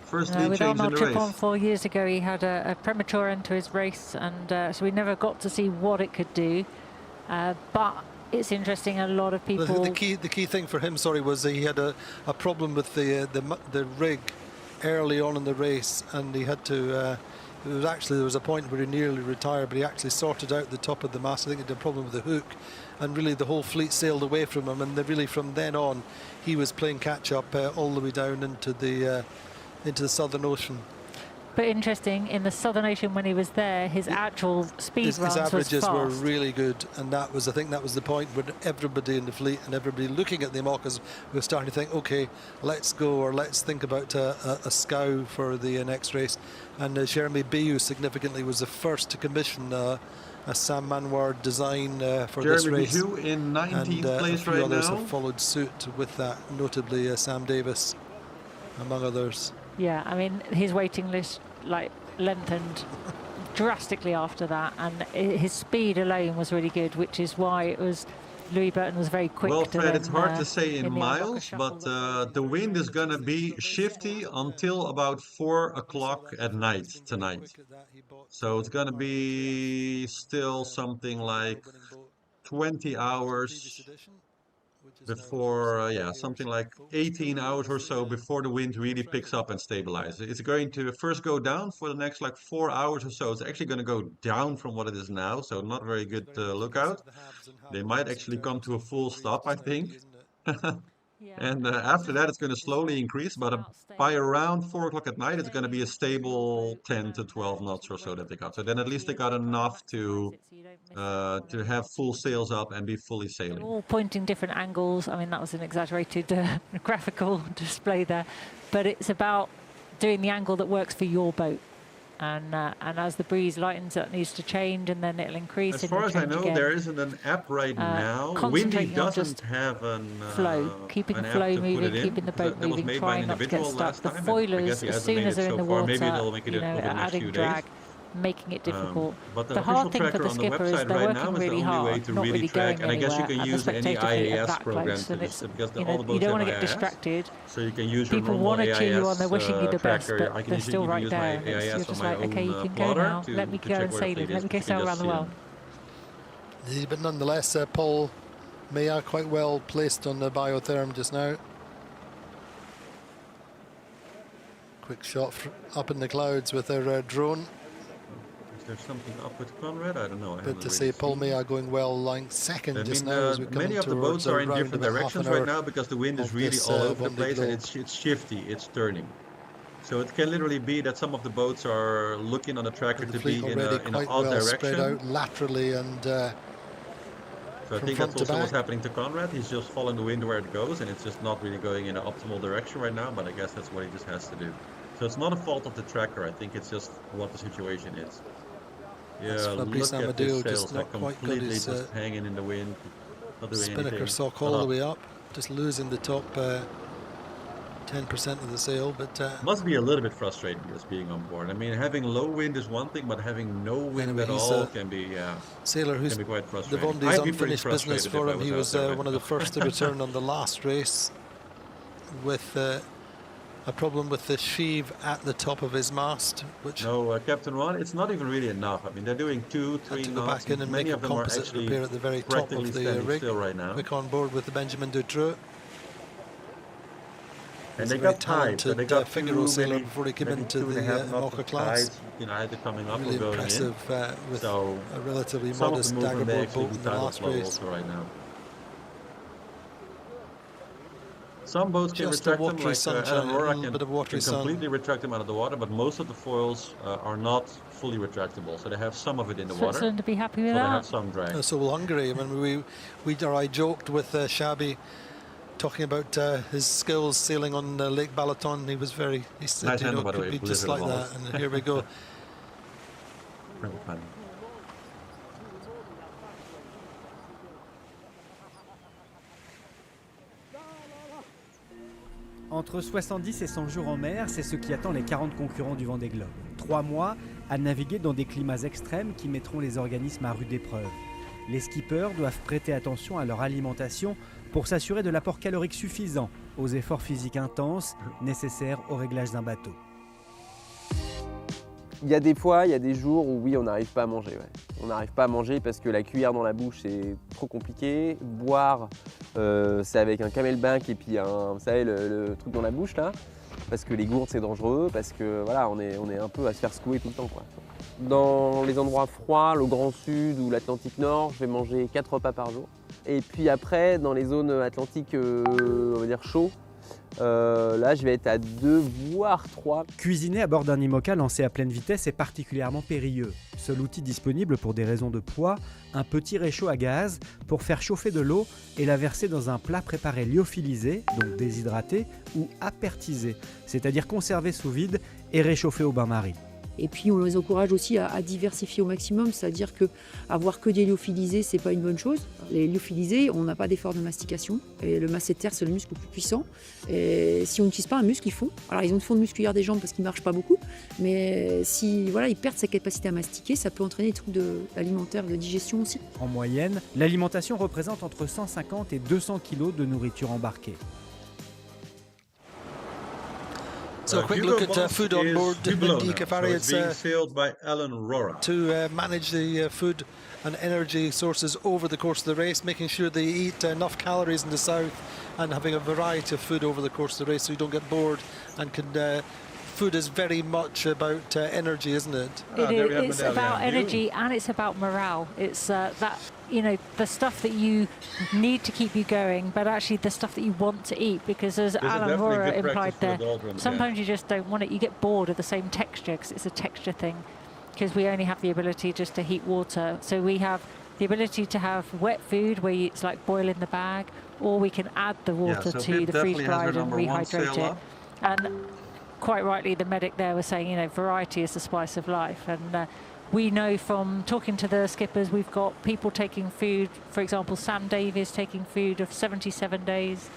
First lead with change in Arnold the race. Tripon 4 years ago, he had a premature end to his race, and so we never got to see what it could do. But it's interesting, a lot of people... The key thing for him, was he had a problem with the rig early on in the race, and he had to... there was a point where he nearly retired, but he actually sorted out the top of the mast. I think he had a problem with the hook, and really the whole fleet sailed away from him, and really from then on he was playing catch-up all the way down into the Southern Ocean. But interesting, in the Southern Ocean when he was there, his actual speed runs was fast. His averages were really good, and I think that was the point where everybody in the fleet and everybody looking at the IMOCAs was starting to think, okay, let's go, or let's think about a scow for the next race. And Jeremy Bayou significantly was the first to commission a Sam Manward design for this race. Jeremy Bayou in 19th place right now. A few others have followed suit with that, notably Sam Davis, among others. Yeah, I mean, his waiting list lengthened drastically after that, and his speed alone was really good, which is why it was Louis Burton was very quick. Well, to Fred, then, it's hard to say in miles, but the wind is going to be shifty until about 4 o'clock at night tonight. So it's going to be still something like 20 hours before, something like 18 hours or so before the wind really picks up and stabilizes. It's going to first go down for the next like 4 hours or so. It's actually going to go down from what it is now, so not very good lookout. They might actually come to a full stop, I think. And after that, it's going to slowly increase, but by around 4 o'clock at night, it's going to be a stable 10 to 12 knots or so that they got. So then at least they got enough to have full sails up and be fully sailing. They're all pointing different angles. I mean, that was an exaggerated graphical display there, but it's about doing the angle that works for your boat. And as the breeze lightens, that needs to change, and then it'll increase. As far as I know, there isn't an app right now. Windy doesn't have flow, keeping the flow moving, keeping the boat moving, trying not to get stuck. The foilers, as soon as they're in the water, adding drag, making it difficult. But the hard thing for the skipper is they're working really hard, not really going anywhere. And I guess you can use any IAS program to this, because you all the boats don't want to have get IAS, distracted. so you can use your People normal want to cheer you on, AIS they're wishing you the best, tracker. but they're still right there. You're just like, okay, you can go now. Let me go and sail it. Let me go sail around the world. But nonetheless, Paul Meillat quite well placed on the biotherm just now. Quick shot up in the clouds with their drone. There's something up with Conrad? I don't know. But to say Paul Meillat going well, lying second just now as we come many of the boats are in different directions right now because the wind is really all over the place and it's shifty, it's turning. So it can literally be that some of the boats are looking on the tracker to be in an odd direction. Spread out laterally and so I think that's also what's happening to Conrad. He's just following the wind where it goes, and it's just not really going in an optimal direction right now, but I guess that's what he just has to do. So it's not a fault of the tracker. I think it's just what the situation is. Yeah, look at these sails, they're completely just hanging in the wind, not doing anything. Spinnaker sock all the way up, just losing the top 10% of the sail, but must be a little bit frustrating just being on board. I mean, having low wind is one thing, but having no wind at all can be sailor who's can be quite frustrating. The Vendee's unfinished business for him. He was one of the first to return on the last race with a problem with the sheave at the top of his mast. Which no, Captain Ron, it's not even really enough. I mean, they're doing 2, 3 knots. Back in and many make of them are actually repair at the very top of the rig. Still right now. Quick on board with the Benjamin Dutroux. And they got tied. So they got Figaro sailor before he came into the Mocha class. Either coming up really or going impressive, in. With a relatively modest daggerboard boat in the last race. Right now. Some boats can Just retract them, like Aurora can completely retract them out of the water, but most of the foils are not fully retractable, so they have some of it in the water. Switzerland to be happy with that. They have some drag. So will Hungary. I mean, I joked with Shabby, talking about his skills sailing on Lake Balaton. He said, nice it could be just like that, and here we go. Very funny. Entre 70 et 100 jours en mer, c'est ce qui attend les 40 concurrents du Vendee Globe. 3 mois à naviguer dans des climats extrêmes qui mettront les organismes à rude épreuve. Les skippers doivent prêter attention à leur alimentation pour s'assurer de l'apport calorique suffisant aux efforts physiques intenses nécessaires au réglage d'un bateau. Il y a des fois, il y a des jours où oui, on n'arrive pas à manger. Ouais. On n'arrive pas à manger parce que la cuillère dans la bouche, c'est trop compliqué. Boire, c'est avec un camelback et puis vous savez, le truc dans la bouche là. Parce que les gourdes, c'est dangereux, parce que voilà, on est un peu à se faire secouer tout le temps, quoi. Dans les endroits froids, le Grand Sud ou l'Atlantique Nord, je vais manger 4 repas par jour. Et puis après, dans les zones atlantiques, on va dire chaud, là, je vais être à 2 voire 3. Cuisiner à bord d'un IMOCA lancé à pleine vitesse est particulièrement périlleux. Seul outil disponible pour des raisons de poids, un petit réchaud à gaz pour faire chauffer de l'eau et la verser dans un plat préparé lyophilisé, donc déshydraté, ou apertisé, c'est-à-dire conservé sous vide et réchauffé au bain-marie. Et puis on les encourage aussi à diversifier au maximum, c'est-à-dire qu'avoir que des lyophilisés, c'est pas une bonne chose. Les lyophilisés, on n'a pas d'effort de mastication, et le masséter, c'est le muscle le plus puissant. Et si on n'utilise pas un muscle, ils font. Alors ils ont une fonte musculaire des jambes parce qu'ils ne marchent pas beaucoup, mais si voilà, ils perdent sa capacité à mastiquer, ça peut entraîner des troubles alimentaires, de digestion aussi. En moyenne, l'alimentation représente entre 150 et 200 kg de nourriture embarquée. So a quick look at food on board the Vendee Globe. It's being sailed by Ellen Rora. To manage the food and energy sources over the course of the race, making sure they eat enough calories in the south and having a variety of food over the course of the race so you don't get bored and can... food is very much about energy, isn't it? It's about energy and it's about morale. It's that, you know, the stuff that you need to keep you going, but actually the stuff that you want to eat, because as Alan Rora implied there, sometimes you just don't want it. You get bored of the same texture because it's a texture thing, because we only have the ability just to heat water. So we have the ability to have wet food where it's like boil in the bag, or we can add the water to the freeze-dried and rehydrate it. And quite rightly, the medic there was saying, you know, variety is the spice of life. And we know from talking to the skippers, we've got people taking food, for example, Sam Davies taking food of 77 days.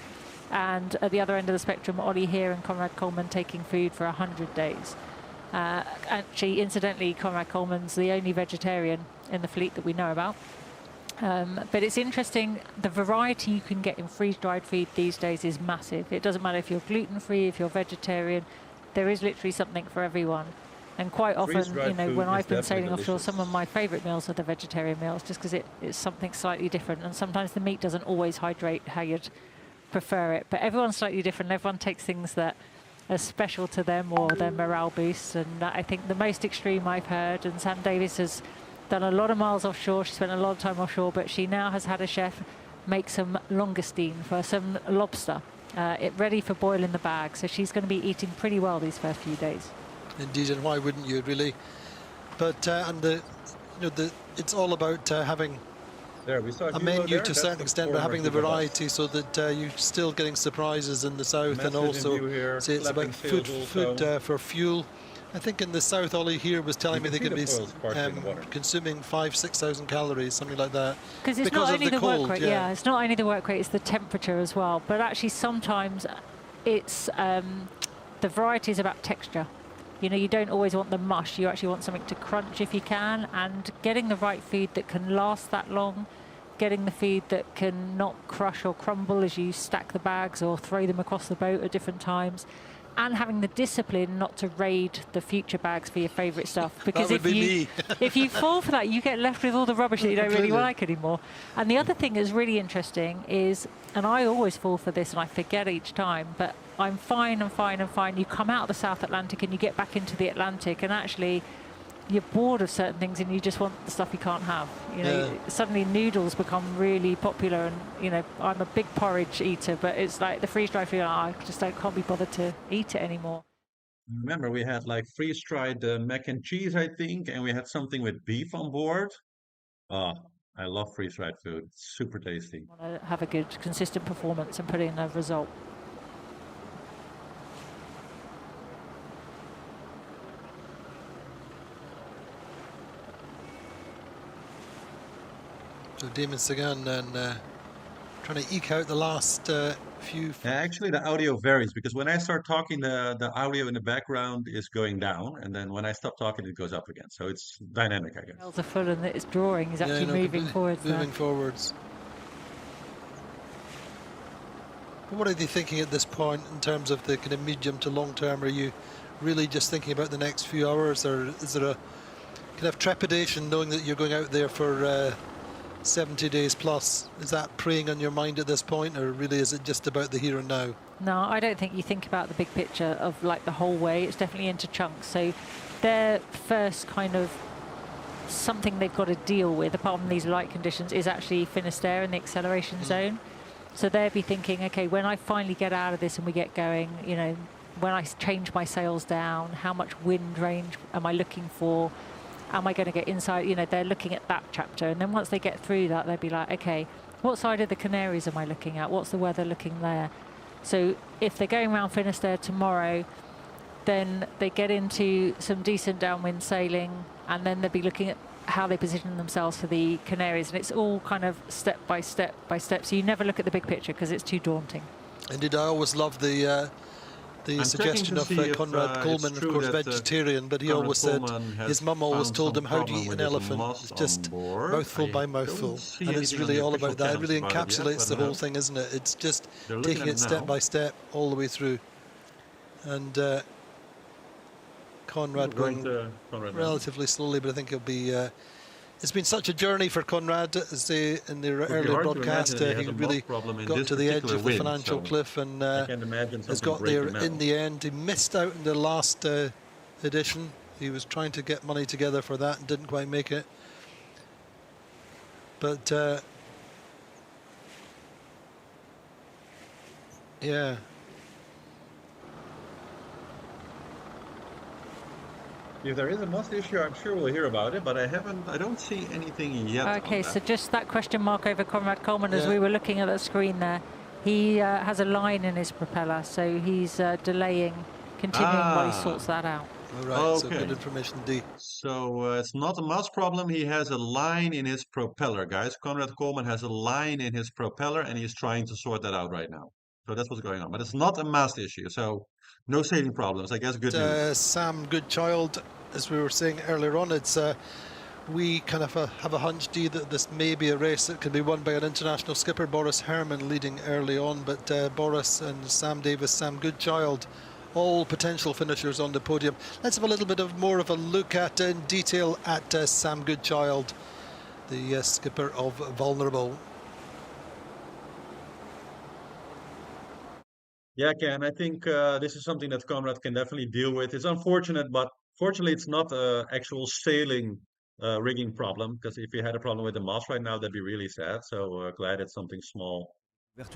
And at the other end of the spectrum, Ollie here and Conrad Coleman taking food for 100 days. Actually, incidentally, Conrad Coleman's the only vegetarian in the fleet that we know about. But it's interesting, the variety you can get in freeze-dried feed these days is massive. It doesn't matter if you're gluten-free, if you're vegetarian, there is literally something for everyone. And quite often, you know, when I've been sailing offshore, some of my favourite meals are the vegetarian meals, just because it's something slightly different. And sometimes the meat doesn't always hydrate how you'd prefer it. But everyone's slightly different. Everyone takes things that are special to them or their morale boosts. And I think the most extreme I've heard, and Sam Davies has done a lot of miles offshore, she spent a lot of time offshore, but she now has had a chef make some langoustine for some lobster, ready for boil in the bag. So she's going to be eating pretty well these first few days. Indeed, and why wouldn't you, really? But it's all about having a menu to a certain extent, but having the variety so that you're still getting surprises in the south. And also, say it's about food for fuel. I think in the south, Ollie here was telling me they could be consuming 5,000–6,000 calories, something like that. Because it's not only the work rate, it's not only the work rate, it's the temperature as well. But actually, sometimes it's the variety is about texture. You know, you don't always want the mush. You actually want something to crunch if you can, and getting the right food that can last that long, getting the food that can not crush or crumble as you stack the bags or throw them across the boat at different times. And having the discipline not to raid the future bags for your favourite stuff, because if you fall for that, you get left with all the rubbish that you don't really like anymore. And the other thing that's really interesting is, and I always fall for this and I forget each time, but I'm fine and fine and fine. You come out of the South Atlantic and you get back into the Atlantic, and actually you're bored of certain things and you just want the stuff you can't have. You know, suddenly noodles become really popular, and you know, I'm a big porridge eater, but it's like the freeze-dried food, I just can't be bothered to eat it anymore. Remember, we had like freeze-dried mac and cheese, I think, and we had something with beef on board. I love freeze-dried food. It's super tasty. I want to have a good, consistent performance and put in a result. So Damon Sagan and trying to eke out the last few... Actually, the audio varies, because when I start talking, the audio in the background is going down, and then when I stop talking, it goes up again. So it's dynamic, I guess. Bells are full and it's drawing. He's actually moving forwards. Moving forwards. What are they thinking at this point in terms of the kind of medium to long term? Are you really just thinking about the next few hours, or is there a kind of trepidation knowing that you're going out there for 70 days plus? Is that preying on your mind at this point, or really is it just about the here and now? No, I don't think you think about the big picture of like the whole way. It's definitely into chunks. So their first kind of something they've got to deal with, apart from these light conditions, is actually Finisterre in the acceleration zone. So they'll be thinking, okay, when I finally get out of this and we get going, you know, when I change my sails down, how much wind range am I looking for? Am I going to get inside? You know, they're looking at that chapter. And then once they get through that, they'll be like, okay, what side of the Canaries am I looking at? What's the weather looking there? So if they're going around Finisterre tomorrow, then they get into some decent downwind sailing, and then they'll be looking at how they position themselves for the Canaries. And it's all kind of step by step by step. So you never look at the big picture because it's too daunting. Indeed, I always love the suggestion of Conrad Coleman, of course, vegetarian, but he always said his mum always told him how to eat an elephant. It's just mouthful by mouthful, and it's really all about that. It really encapsulates the whole thing, isn't it? It's just taking it step by step all the way through. And Conrad going relatively slowly, but I think he'll be. It's been such a journey for Conrad, as they in their earlier broadcast. He really got to the edge of the financial cliff and has got there in the end. He missed out in the last edition. He was trying to get money together for that and didn't quite make it. But yeah. If there is a must issue, I'm sure we'll hear about it, but I don't see anything yet. Okay, so just that question mark over Conrad Coleman as we were looking at the screen there. He has a line in his propeller, so he's delaying, continuing while he sorts that out. All right, so good information, D. So it's not a must problem. He has a line in his propeller, guys. Conrad Coleman has a line in his propeller, and he's trying to sort that out right now. So that's what's going on. But it's not a mast issue, so no sailing problems. I guess good news. Sam Goodchild, as we were saying earlier on, it's we kind of have a hunch, D, that this may be a race that can be won by an international skipper, Boris Herman, leading early on. But Boris and Sam Davis, Sam Goodchild, all potential finishers on the podium. Let's have a little bit more of a look at in detail at Sam Goodchild, the skipper of Vulnerable. Yeah, Ken, I think this is something that Conrad can definitely deal with. It's unfortunate, but fortunately it's not an actual sailing rigging problem, because if you had a problem with the mast right now, that'd be really sad. So glad it's something small.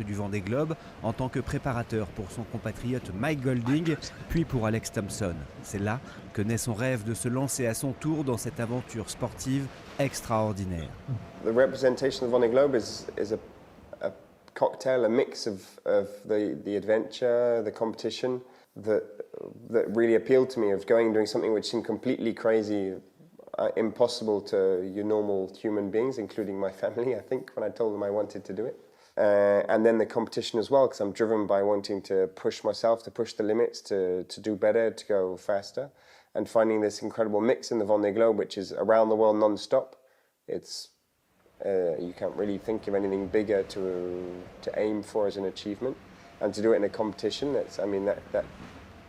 Du Vendée Globe en tant que préparateur pour son compatriote Mike Golding, puis pour Alex Thompson. C'est là que naît son rêve de se lancer à son tour dans cette aventure sportive extraordinaire. The representation of the Vendée Globe is a cocktail, a mix of the adventure, the competition that really appealed to me, of doing something which seemed completely crazy, impossible to your normal human beings, including my family, I think, when I told them I wanted to do it. And then the competition as well, because I'm driven by wanting to push myself, to push the limits, to do better, to go faster, and finding this incredible mix in the Vendée Globe, which is around the world non-stop. It's you can't really think of anything bigger to aim for as an achievement, and to do it in a competition. That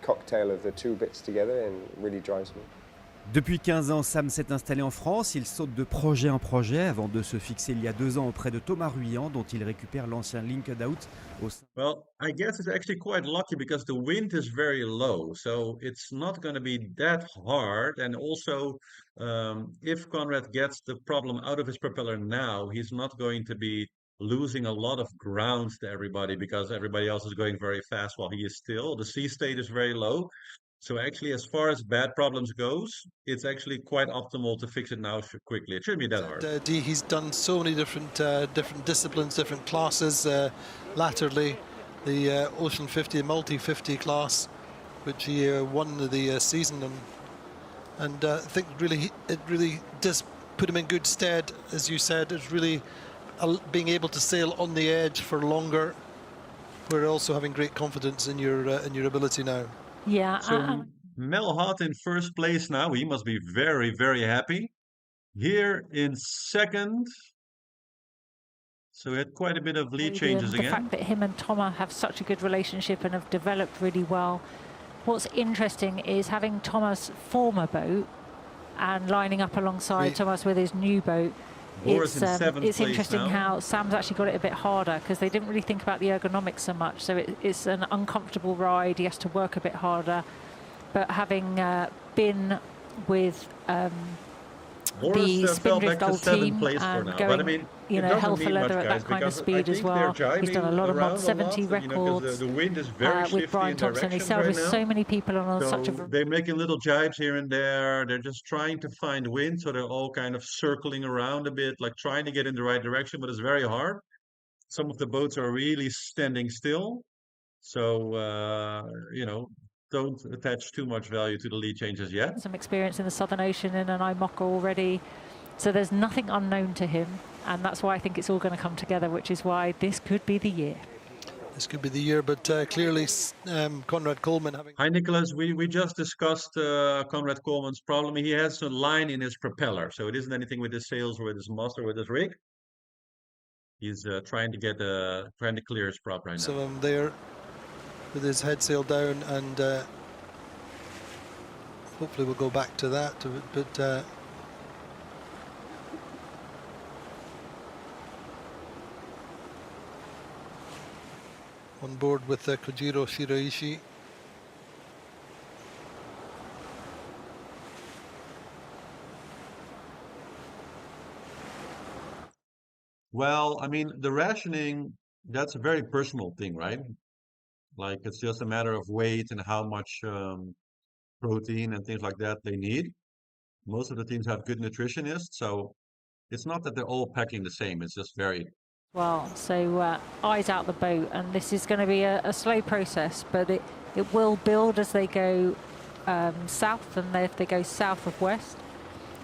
cocktail of the two bits together and really drives me. Depuis 15 ans, Sam s'est installé en France. Il saute de projet en projet avant de se fixer il y a 2 ans auprès de Thomas Ruyant, dont il récupère l'ancien linked out. Well, I guess it's actually quite lucky because the wind is very low, so it's not going to be that hard. And also, if Conrad gets the problem out of his propeller now, he's not going to be losing a lot of ground to everybody, because everybody else is going very fast while he is still. The sea state is very low. So actually, as far as bad problems goes, it's actually quite optimal to fix it now quickly. It shouldn't be that hard. He's done so many different disciplines, different classes. Latterly, the Ocean 50, Multi 50 class, which he won the season, and I think it really does put him in good stead, as you said. It's really being able to sail on the edge for longer. We're also having great confidence in your ability now. Yeah. So Mel Hott in first place now. He must be very, very happy. Here in second. So we had quite a bit of lead changes again. The fact that him and Thomas have such a good relationship and have developed really well. What's interesting is having Thomas' former boat and lining up alongside Thomas with his new boat. It's interesting now. How Sam's actually got it a bit harder, because they didn't really think about the ergonomics so much. So it's an uncomfortable ride. He has to work a bit harder. But having been with the Spindrift Gold team and going, hell for leather at that kind of speed as well. He's done a lot of Mod 70 records the wind is very with Brian Thompson. He sailed with so many people on such a... They're making little jibes here and there. They're just trying to find wind, so they're all kind of circling around a bit, like trying to get in the right direction, but it's very hard. Some of the boats are really standing still. So, don't attach too much value to the lead changes yet. Some experience in the Southern Ocean in an IMOCA already. So there's nothing unknown to him. And that's why I think it's all going to come together, which is why this could be the year. This could be the year, but clearly Conrad Coleman having... Hi, Nicholas. We just discussed Conrad Coleman's problem. He has a line in his propeller, so it isn't anything with his sails or with his mast or with his rig. He's trying to clear his prop right now. So there with his head sail down and hopefully we'll go back to that. But on board with Kojiro Shiraishi. Well, I mean, the rationing, that's a very personal thing, right? Like it's just a matter of weight and how much protein and things like that they need. Most of the teams have good nutritionists, so it's not that they're all packing the same. It's just very well. So eyes out the boat, and this is going to be a slow process, but it will build as they go south, and if they go south of west.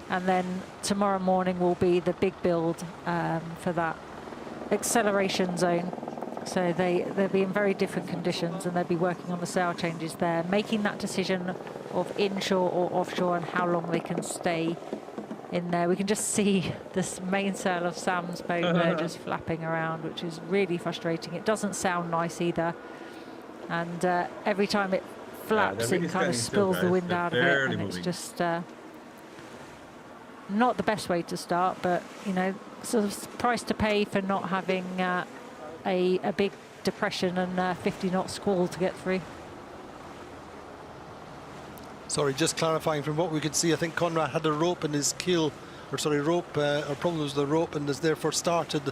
And then tomorrow morning will be the big build for that acceleration zone. So they'll be in very different conditions, and they'll be working on the sail changes there, making that decision of inshore or offshore and how long they can stay in there. We can just see this mainsail of Sam's boat there just flapping around, which is really frustrating. It doesn't sound nice either. And every time it flaps, it kind of spills the wind out of it, and it's just not the best way to start, but you know, sort of price to pay for not having a big depression and 50 knot squall to get through. Sorry, just clarifying from what we could see, I think Conrad had a rope in his keel, or problems with the rope, and has therefore started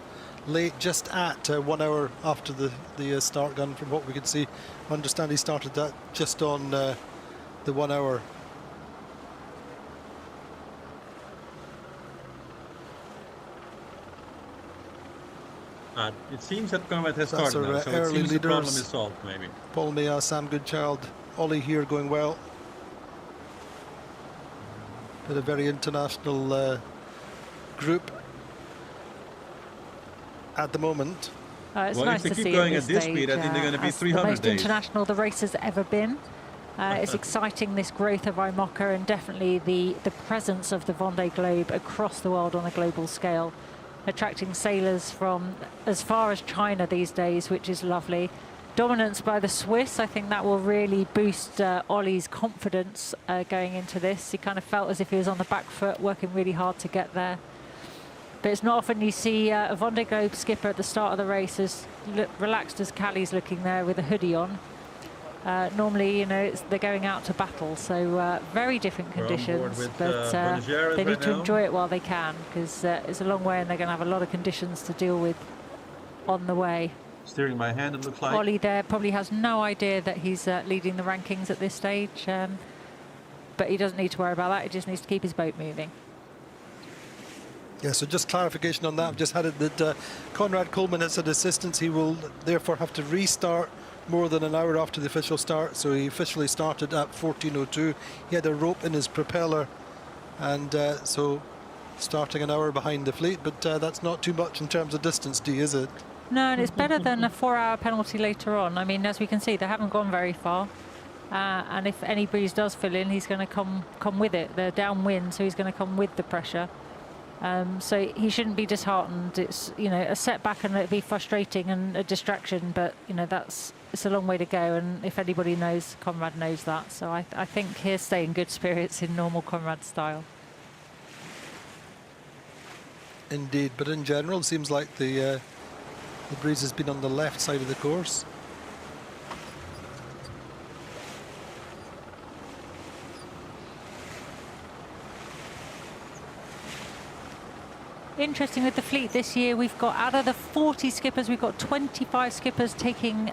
late, just at 1 hour after the start gun. From what we could see, I understand he started that just on the 1 hour. It seems that Conrad has started now, so it seems the problem is solved, maybe. Paul Mea, Sam Goodchild, Ollie here going well. But a very international group at the moment. It's nice to see keep going at this speed, I think they're going to be 300 the most days. International the race has ever been. It's exciting, this growth of IMOCA, and definitely the presence of the Vendee Globe across the world on a global scale, attracting sailors from as far as China these days, which is lovely. Dominance by the Swiss, I think that will really boost Ollie's confidence going into this. He kind of felt as if he was on the back foot, working really hard to get there. But it's not often you see a Vendee Globe skipper at the start of the race as relaxed as Callie's looking there with a hoodie on. Normally, you know, they're going out to battle, so very different conditions, but they need to enjoy it while they can, because it's a long way and they're going to have a lot of conditions to deal with on the way. Steering by hand, it looks like. Ollie there probably has no idea that he's leading the rankings at this stage, but he doesn't need to worry about that. He just needs to keep his boat moving. Yeah, so just clarification on that. I've just had it that Conrad Coleman has had assistance. He will therefore have to restart more than an hour after the official start, so he officially started at 14:02. He had a rope in his propeller, and so starting an hour behind the fleet, but that's not too much in terms of distance, Dee, is it? No, and it's better than a 4-hour penalty later on. I mean, as we can see, they haven't gone very far, and if any breeze does fill in, he's going to come with it. They're downwind, so he's going to come with the pressure. So he shouldn't be disheartened. It's, you know, a setback, and it'd be frustrating and a distraction, but you know, it's a long way to go, and if anybody knows, Conrad knows that. So I think he'll stay in good spirits in normal Conrad style. Indeed, but in general, it seems like the breeze has been on the left side of the course. Interesting with the fleet this year, we've got, out of the 40 skippers, we've got 25 skippers taking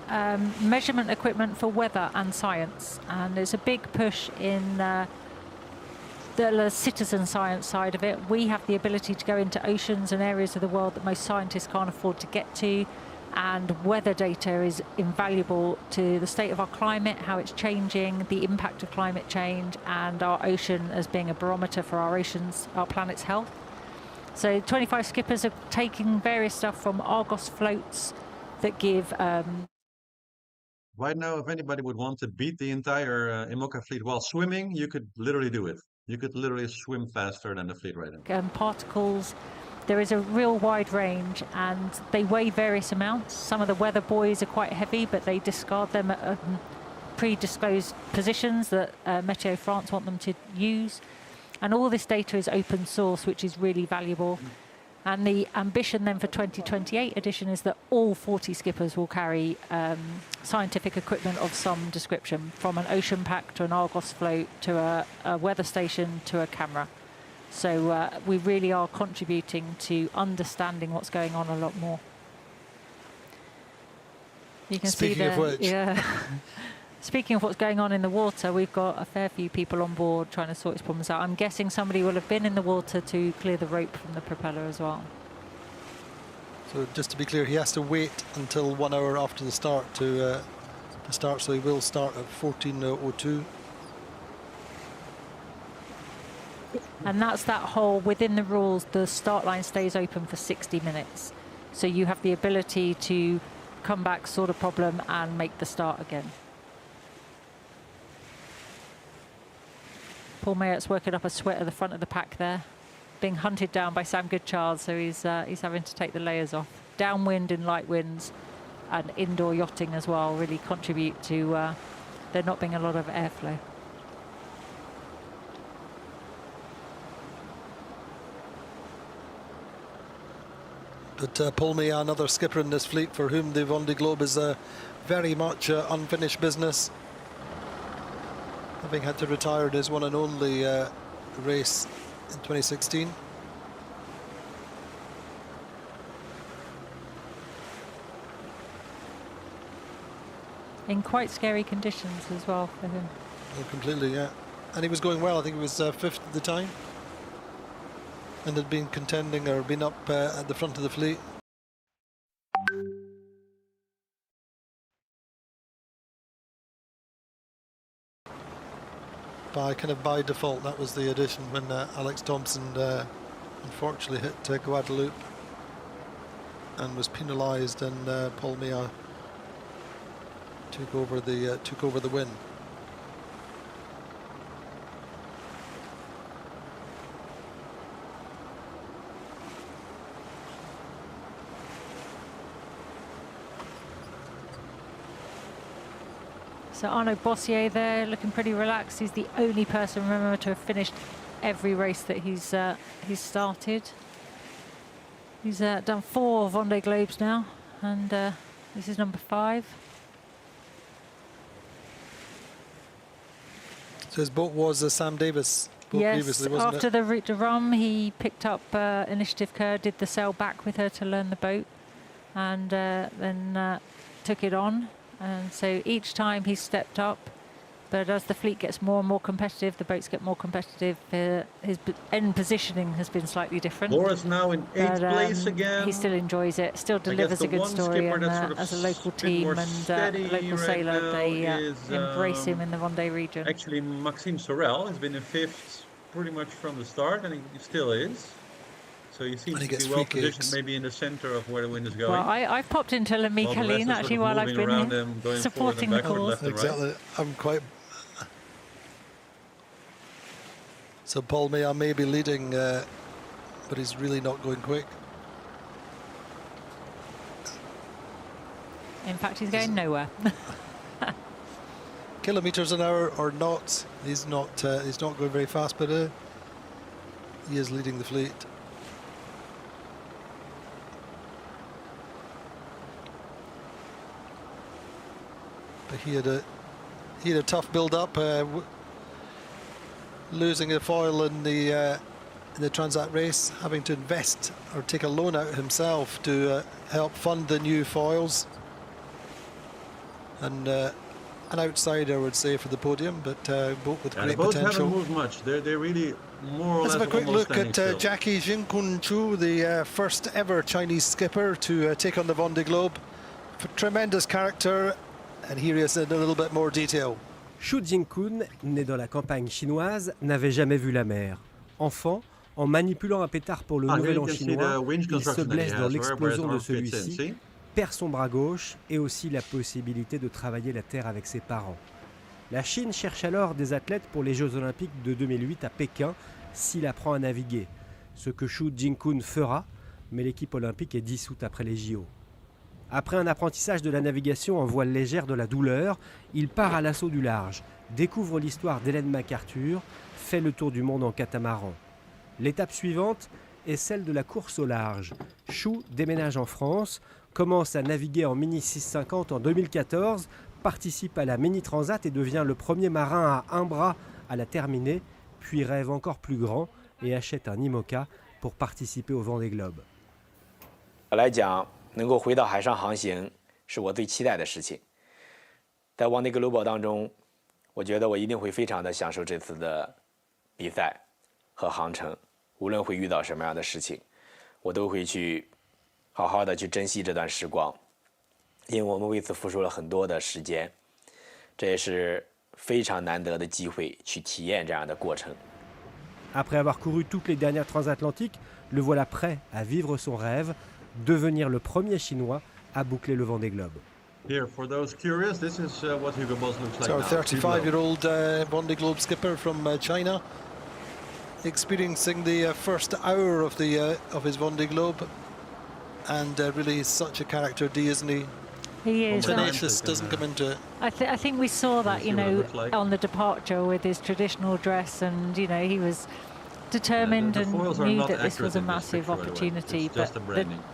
measurement equipment for weather and science, and there's a big push in the citizen science side of it. We have the ability to go into oceans and areas of the world that most scientists can't afford to get to, and weather data is invaluable to the state of our climate, how it's changing, the impact of climate change, and our ocean as being a barometer for our oceans, our planet's health. So 25 skippers are taking various stuff from Argos floats that give... Right now, if anybody would want to beat the entire IMOCA fleet while swimming, you could literally do it. You could literally swim faster than the fleet right now. Particles, there is a real wide range, and they weigh various amounts. Some of the weather buoys are quite heavy, but they discard them at pre-disclosed positions that Météo France want them to use. And all this data is open source, which is really valuable. And the ambition then for 2028 edition is that all 40 skippers will carry scientific equipment of some description, from an ocean pack to an Argos float to a weather station to a camera. So we really are contributing to understanding what's going on a lot more. You can Speaking see of which. Yeah. Speaking of what's going on in the water, we've got a fair few people on board trying to sort these problems out. I'm guessing somebody will have been in the water to clear the rope from the propeller as well. So just to be clear, he has to wait until 1 hour after the start to start, so he will start at 14:02. And that's that whole, within the rules, the start line stays open for 60 minutes. So you have the ability to come back, sort a problem, and make the start again. Paul Mayert's working up a sweat at the front of the pack there, being hunted down by Sam Goodchild, so he's having to take the layers off. Downwind and light winds and indoor yachting as well really contribute to there not being a lot of airflow. But Paul Mayert, another skipper in this fleet for whom the Vendee Globe is very much unfinished business, having had to retire in his one and only race in 2016. In quite scary conditions as well for him. Oh, completely, yeah. And he was going well. I think he was fifth at the time, and had been contending or been up at the front of the fleet. By default, that was the addition when Alex Thompson unfortunately hit Guadeloupe and was penalised, and Paul Mayert took over the win. So Arnaud Bossier there, looking pretty relaxed. He's the only person, remember, to have finished every race that he's started. He's done 4 Vendee Globes now, and this is number 5. So his boat was Sam Davis' boat previously, wasn't after it? the Route de Rome, he picked up Initiative Kerr, did the sail back with her to learn the boat, and then took it on. And so each time he's stepped up, but as the fleet gets more and more competitive, the boats get more competitive, his end positioning has been slightly different. Boris now in 8th place again. He still enjoys it, still delivers a good story, and as a local team and a local sailor, they embrace him in the Vendee region. Actually, Maxime Sorel has been in 5th pretty much from the start, and he still is. So you seem to be well positioned, maybe in the center of where the wind is going. Well, I've popped into La Micaline actually while I've been here, supporting the cause. Exactly, I'm quite. So Paul Mayert may be leading, but he's really not going quick. In fact, he's going nowhere. Kilometers an hour or knots, he's not going very fast, but he is leading the fleet. But he had a tough build-up, losing a foil in the Transat race, having to invest or take a loan out himself to help fund the new foils. And an outsider, I would say, for the podium, but boat with great the boats potential. haven't moved much. They're really more or Let's less have a quick almost look at standing still. Jackie Jinkun Chu, the first ever Chinese skipper to take on the Vendee Globe. Tremendous character, and here he is in a little bit more detail. Xu Jingkun, né dans la campagne chinoise, n'avait jamais vu la mer. Enfant, en manipulant un pétard pour le nouvel an chinois, il se blesse dans l'explosion de celui-ci, perd son bras gauche et aussi la possibilité de travailler la terre avec ses parents. La Chine cherche alors des athlètes pour les Jeux Olympiques de 2008 à Pékin s'il apprend à naviguer, ce que Xu Jingkun fera, mais l'équipe olympique est dissoute après les JO. Après un apprentissage de la navigation en voile légère de la douleur, il part à l'assaut du large, découvre l'histoire d'Hélène MacArthur, fait le tour du monde en catamaran. L'étape suivante est celle de la course au large. Chou déménage en France, commence à naviguer en Mini 650 en 2014, participe à la Mini Transat et devient le premier marin à un bras à la terminer, puis rêve encore plus grand et achète un IMOCA pour participer au Vendee Globe. 能够回到海上航行是我最期待的事情。在Vendee Globe当中，我觉得我一定会非常的享受这次的比赛和航程，无论会遇到什么样的事情，我都会去好好的去珍惜这段时光，因为我们为此付出了很多的时间，这也是非常难得的机会去体验这样的过程。Après avoir couru toutes les dernières transatlantiques, le voilà prêt à vivre son rêve, devenir le premier Chinois à boucler le Vendee Globe. Here, for those curious, this is what Hugo Boss looks like so now. 35-year-old Vendee Globe skipper from China, experiencing the first hour of his Vendee Globe, and really such a character D, isn't he? He is. Tenacious doesn't come into it. I think we saw that, like on the departure with his traditional dress, and he was determined and knew that this was a massive opportunity. But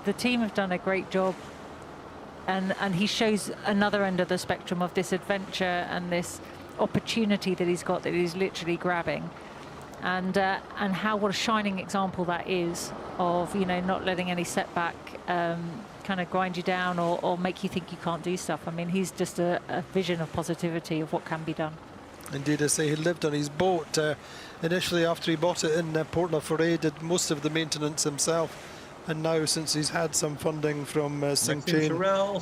the team have done a great job, and he shows another end of the spectrum of this adventure and this opportunity that he's got, that he's literally grabbing, and what a shining example that is of not letting any setback kind of grind you down or make you think you can't do stuff. I mean, he's just a vision of positivity of what can be done. Indeed, I say he lived on his boat. Initially, after he bought it in Port La Forêt, did most of the maintenance himself. And now, since he's had some funding from Singchain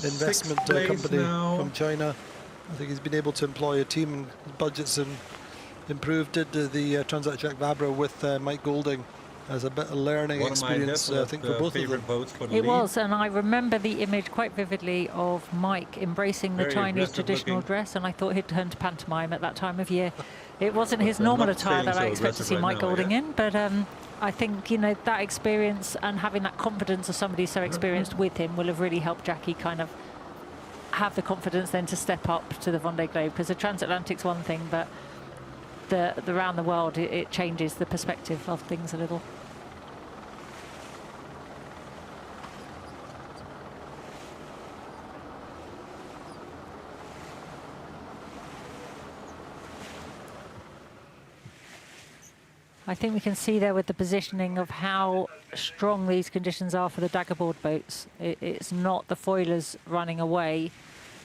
investment company from China, I think he's been able to employ a team, and budgets and improved. Did the Transat Jacques Vabre with Mike Golding as a bit of learning experience, I think, for both of them. It was, and I remember the image quite vividly of Mike embracing the Chinese traditional dress, and I thought he'd turned to pantomime at that time of year. It wasn't his normal attire that I expect to see Mike Golding in, but I think, that experience and having that confidence of somebody so experienced with him will have really helped Jackie kind of have the confidence then to step up to the Vendee Globe, because the transatlantic's one thing, but the around the world, it changes the perspective of things a little. I think we can see there with the positioning of how strong these conditions are for the daggerboard boats. It's not the foilers running away.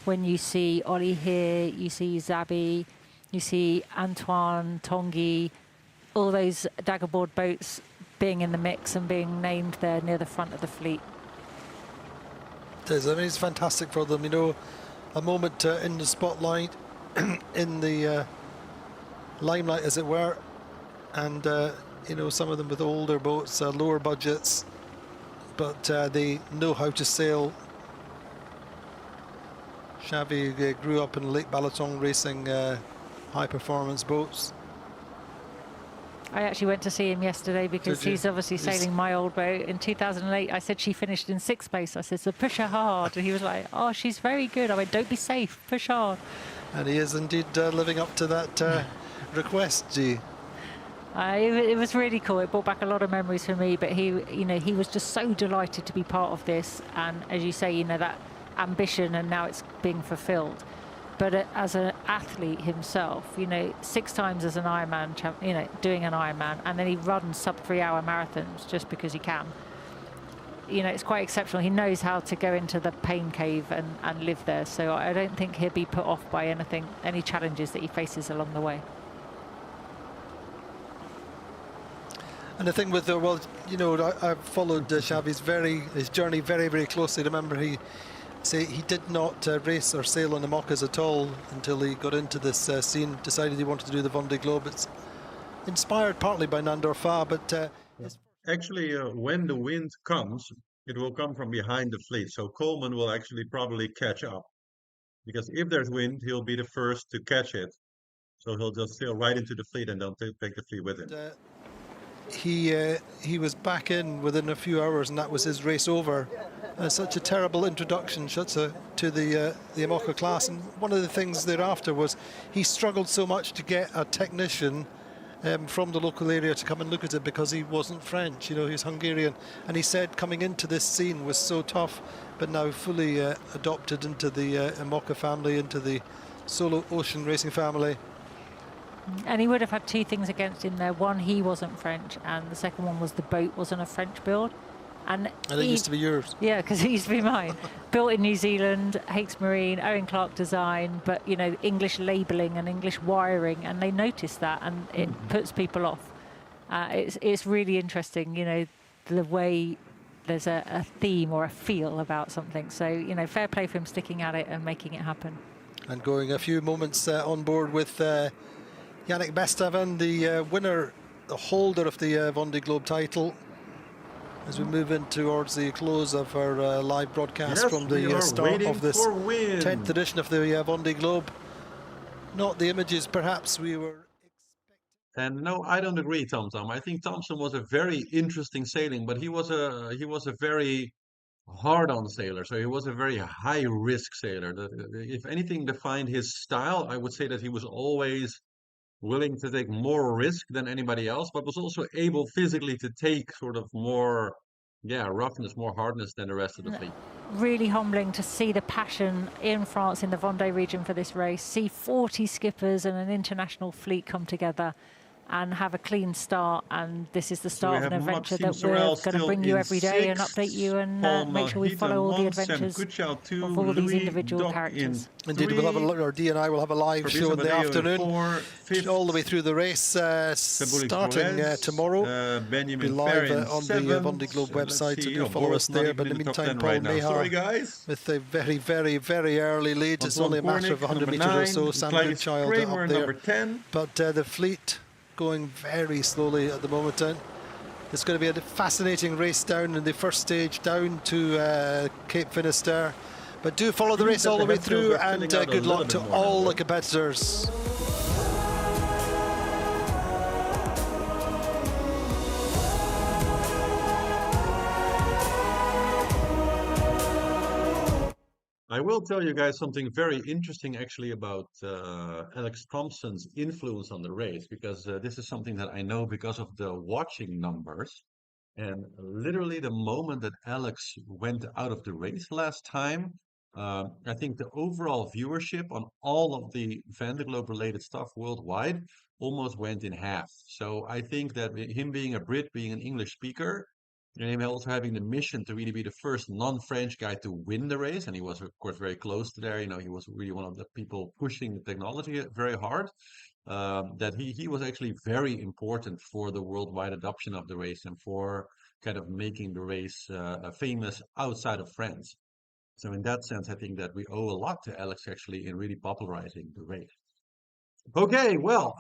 When you see Ollie here, you see Zabi, you see Antoine, Tanguy, all those daggerboard boats being in the mix and being named there near the front of the fleet. It is. I mean, it's fantastic for them. A moment in the spotlight, in the limelight, as it were. And, some of them with older boats, lower budgets, but they know how to sail. Xavi grew up in Lake Balaton racing high-performance boats. I actually went to see him yesterday because he's obviously sailing my old boat. In 2008, I said she finished in 6th place. I said, so push her hard. And he was like, oh, she's very good. I went, don't be safe, push hard. And he is indeed living up to that request, G. It was really cool. It brought back a lot of memories for me. But he was just so delighted to be part of this. And as you say, that ambition, and now it's being fulfilled. But as an athlete himself, 6 times as an Ironman, doing an Ironman, and then he runs sub-3-hour marathons just because he can. It's quite exceptional. He knows how to go into the pain cave and live there. So I don't think he'll be put off by any challenges that he faces along the way. And the thing with I've followed Xavi's his journey very, very closely. Remember, he did not race or sail on the IMOCAs at all until he got into this scene, decided he wanted to do the Vendee Globe. It's inspired partly by Nandor Fa, but... Actually, when the wind comes, it will come from behind the fleet. So Coleman will actually probably catch up. Because if there's wind, he'll be the first to catch it. So he'll just sail right into the fleet and then take the fleet with him. He was back in within a few hours, and that was his race over. such a terrible introduction to the IMOCA class. And one of the things thereafter was he struggled so much to get a technician from the local area to come and look at it because he wasn't French, you know, he's Hungarian. And he said coming into this scene was so tough, but now fully adopted into the IMOCA family, into the solo ocean racing family. And he would have had two things against him there. One, he wasn't French, and the second one was the boat wasn't a French build. And it used to be yours. Yeah, because it used to be mine. Built in New Zealand, Hakes Marine, Owen Clark design, but, you know, English labelling and English wiring, and they notice that, and it puts people off. It's really interesting, you know, the way there's a theme or a feel about something. So, you know, fair play for him sticking at it and making it happen. And going a few moments on board with Yannick Bestaven, the winner, the holder of the Vendee Globe title, as we move in towards the close of our live broadcast from the start of this 10th edition of the Vendee Globe. Not the images perhaps we were expecting. And no, I don't agree, Tom. I think Thompson was a very interesting sailing, but he was a very hard-on sailor. So he was a very high-risk sailor. If anything defined his style, I would say that he was always willing to take more risk than anybody else, but was also able physically to take sort of more, roughness, more hardness than the rest of the fleet. Really humbling to see the passion in France, in the Vendée region for this race, see 40 skippers and an international fleet come together and have a clean start. And this is the start of an adventure that we're going to bring you every day and update you and make sure we follow all the adventures of all these individual characters. Indeed, we'll have our D and I will have a live show in the afternoon, all the way through the race, starting tomorrow. Be live on the Vendee Globe website, so do follow us there. But in the meantime, Paul Mehar with a very, very, very early lead. It's only a matter of 100 metres or so. Sam Goodchild up there. But the fleet going very slowly at the moment. It's going to be a fascinating race down in the first stage down to Cape Finisterre, but do follow the race all the way through, and good luck to all the competitors. I will tell you guys something very interesting actually about Alex Thompson's influence on the race, because this is something that I know because of the watching numbers. And literally the moment that Alex went out of the race last time, I think the overall viewership on all of the Vendee Globe related stuff worldwide almost went in half. So I think that him being a Brit, being an English speaker, and him also having the mission to really be the first non-French guy to win the race, and he was of course very close to there. You know, he was really one of the people pushing the technology very hard. That he was actually very important for the worldwide adoption of the race and for kind of making the race famous outside of France. So in that sense, I think that we owe a lot to Alex actually in really popularizing the race. Okay, well,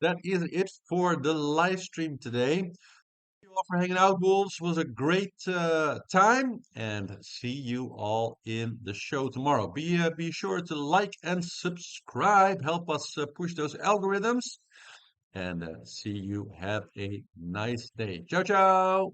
that is it for the live stream today. Thank you all for hanging out, Wolves. It was a great time, and see you all in the show tomorrow. Be sure to like and subscribe. Help us push those algorithms. And see you. Have a nice day. Ciao, ciao.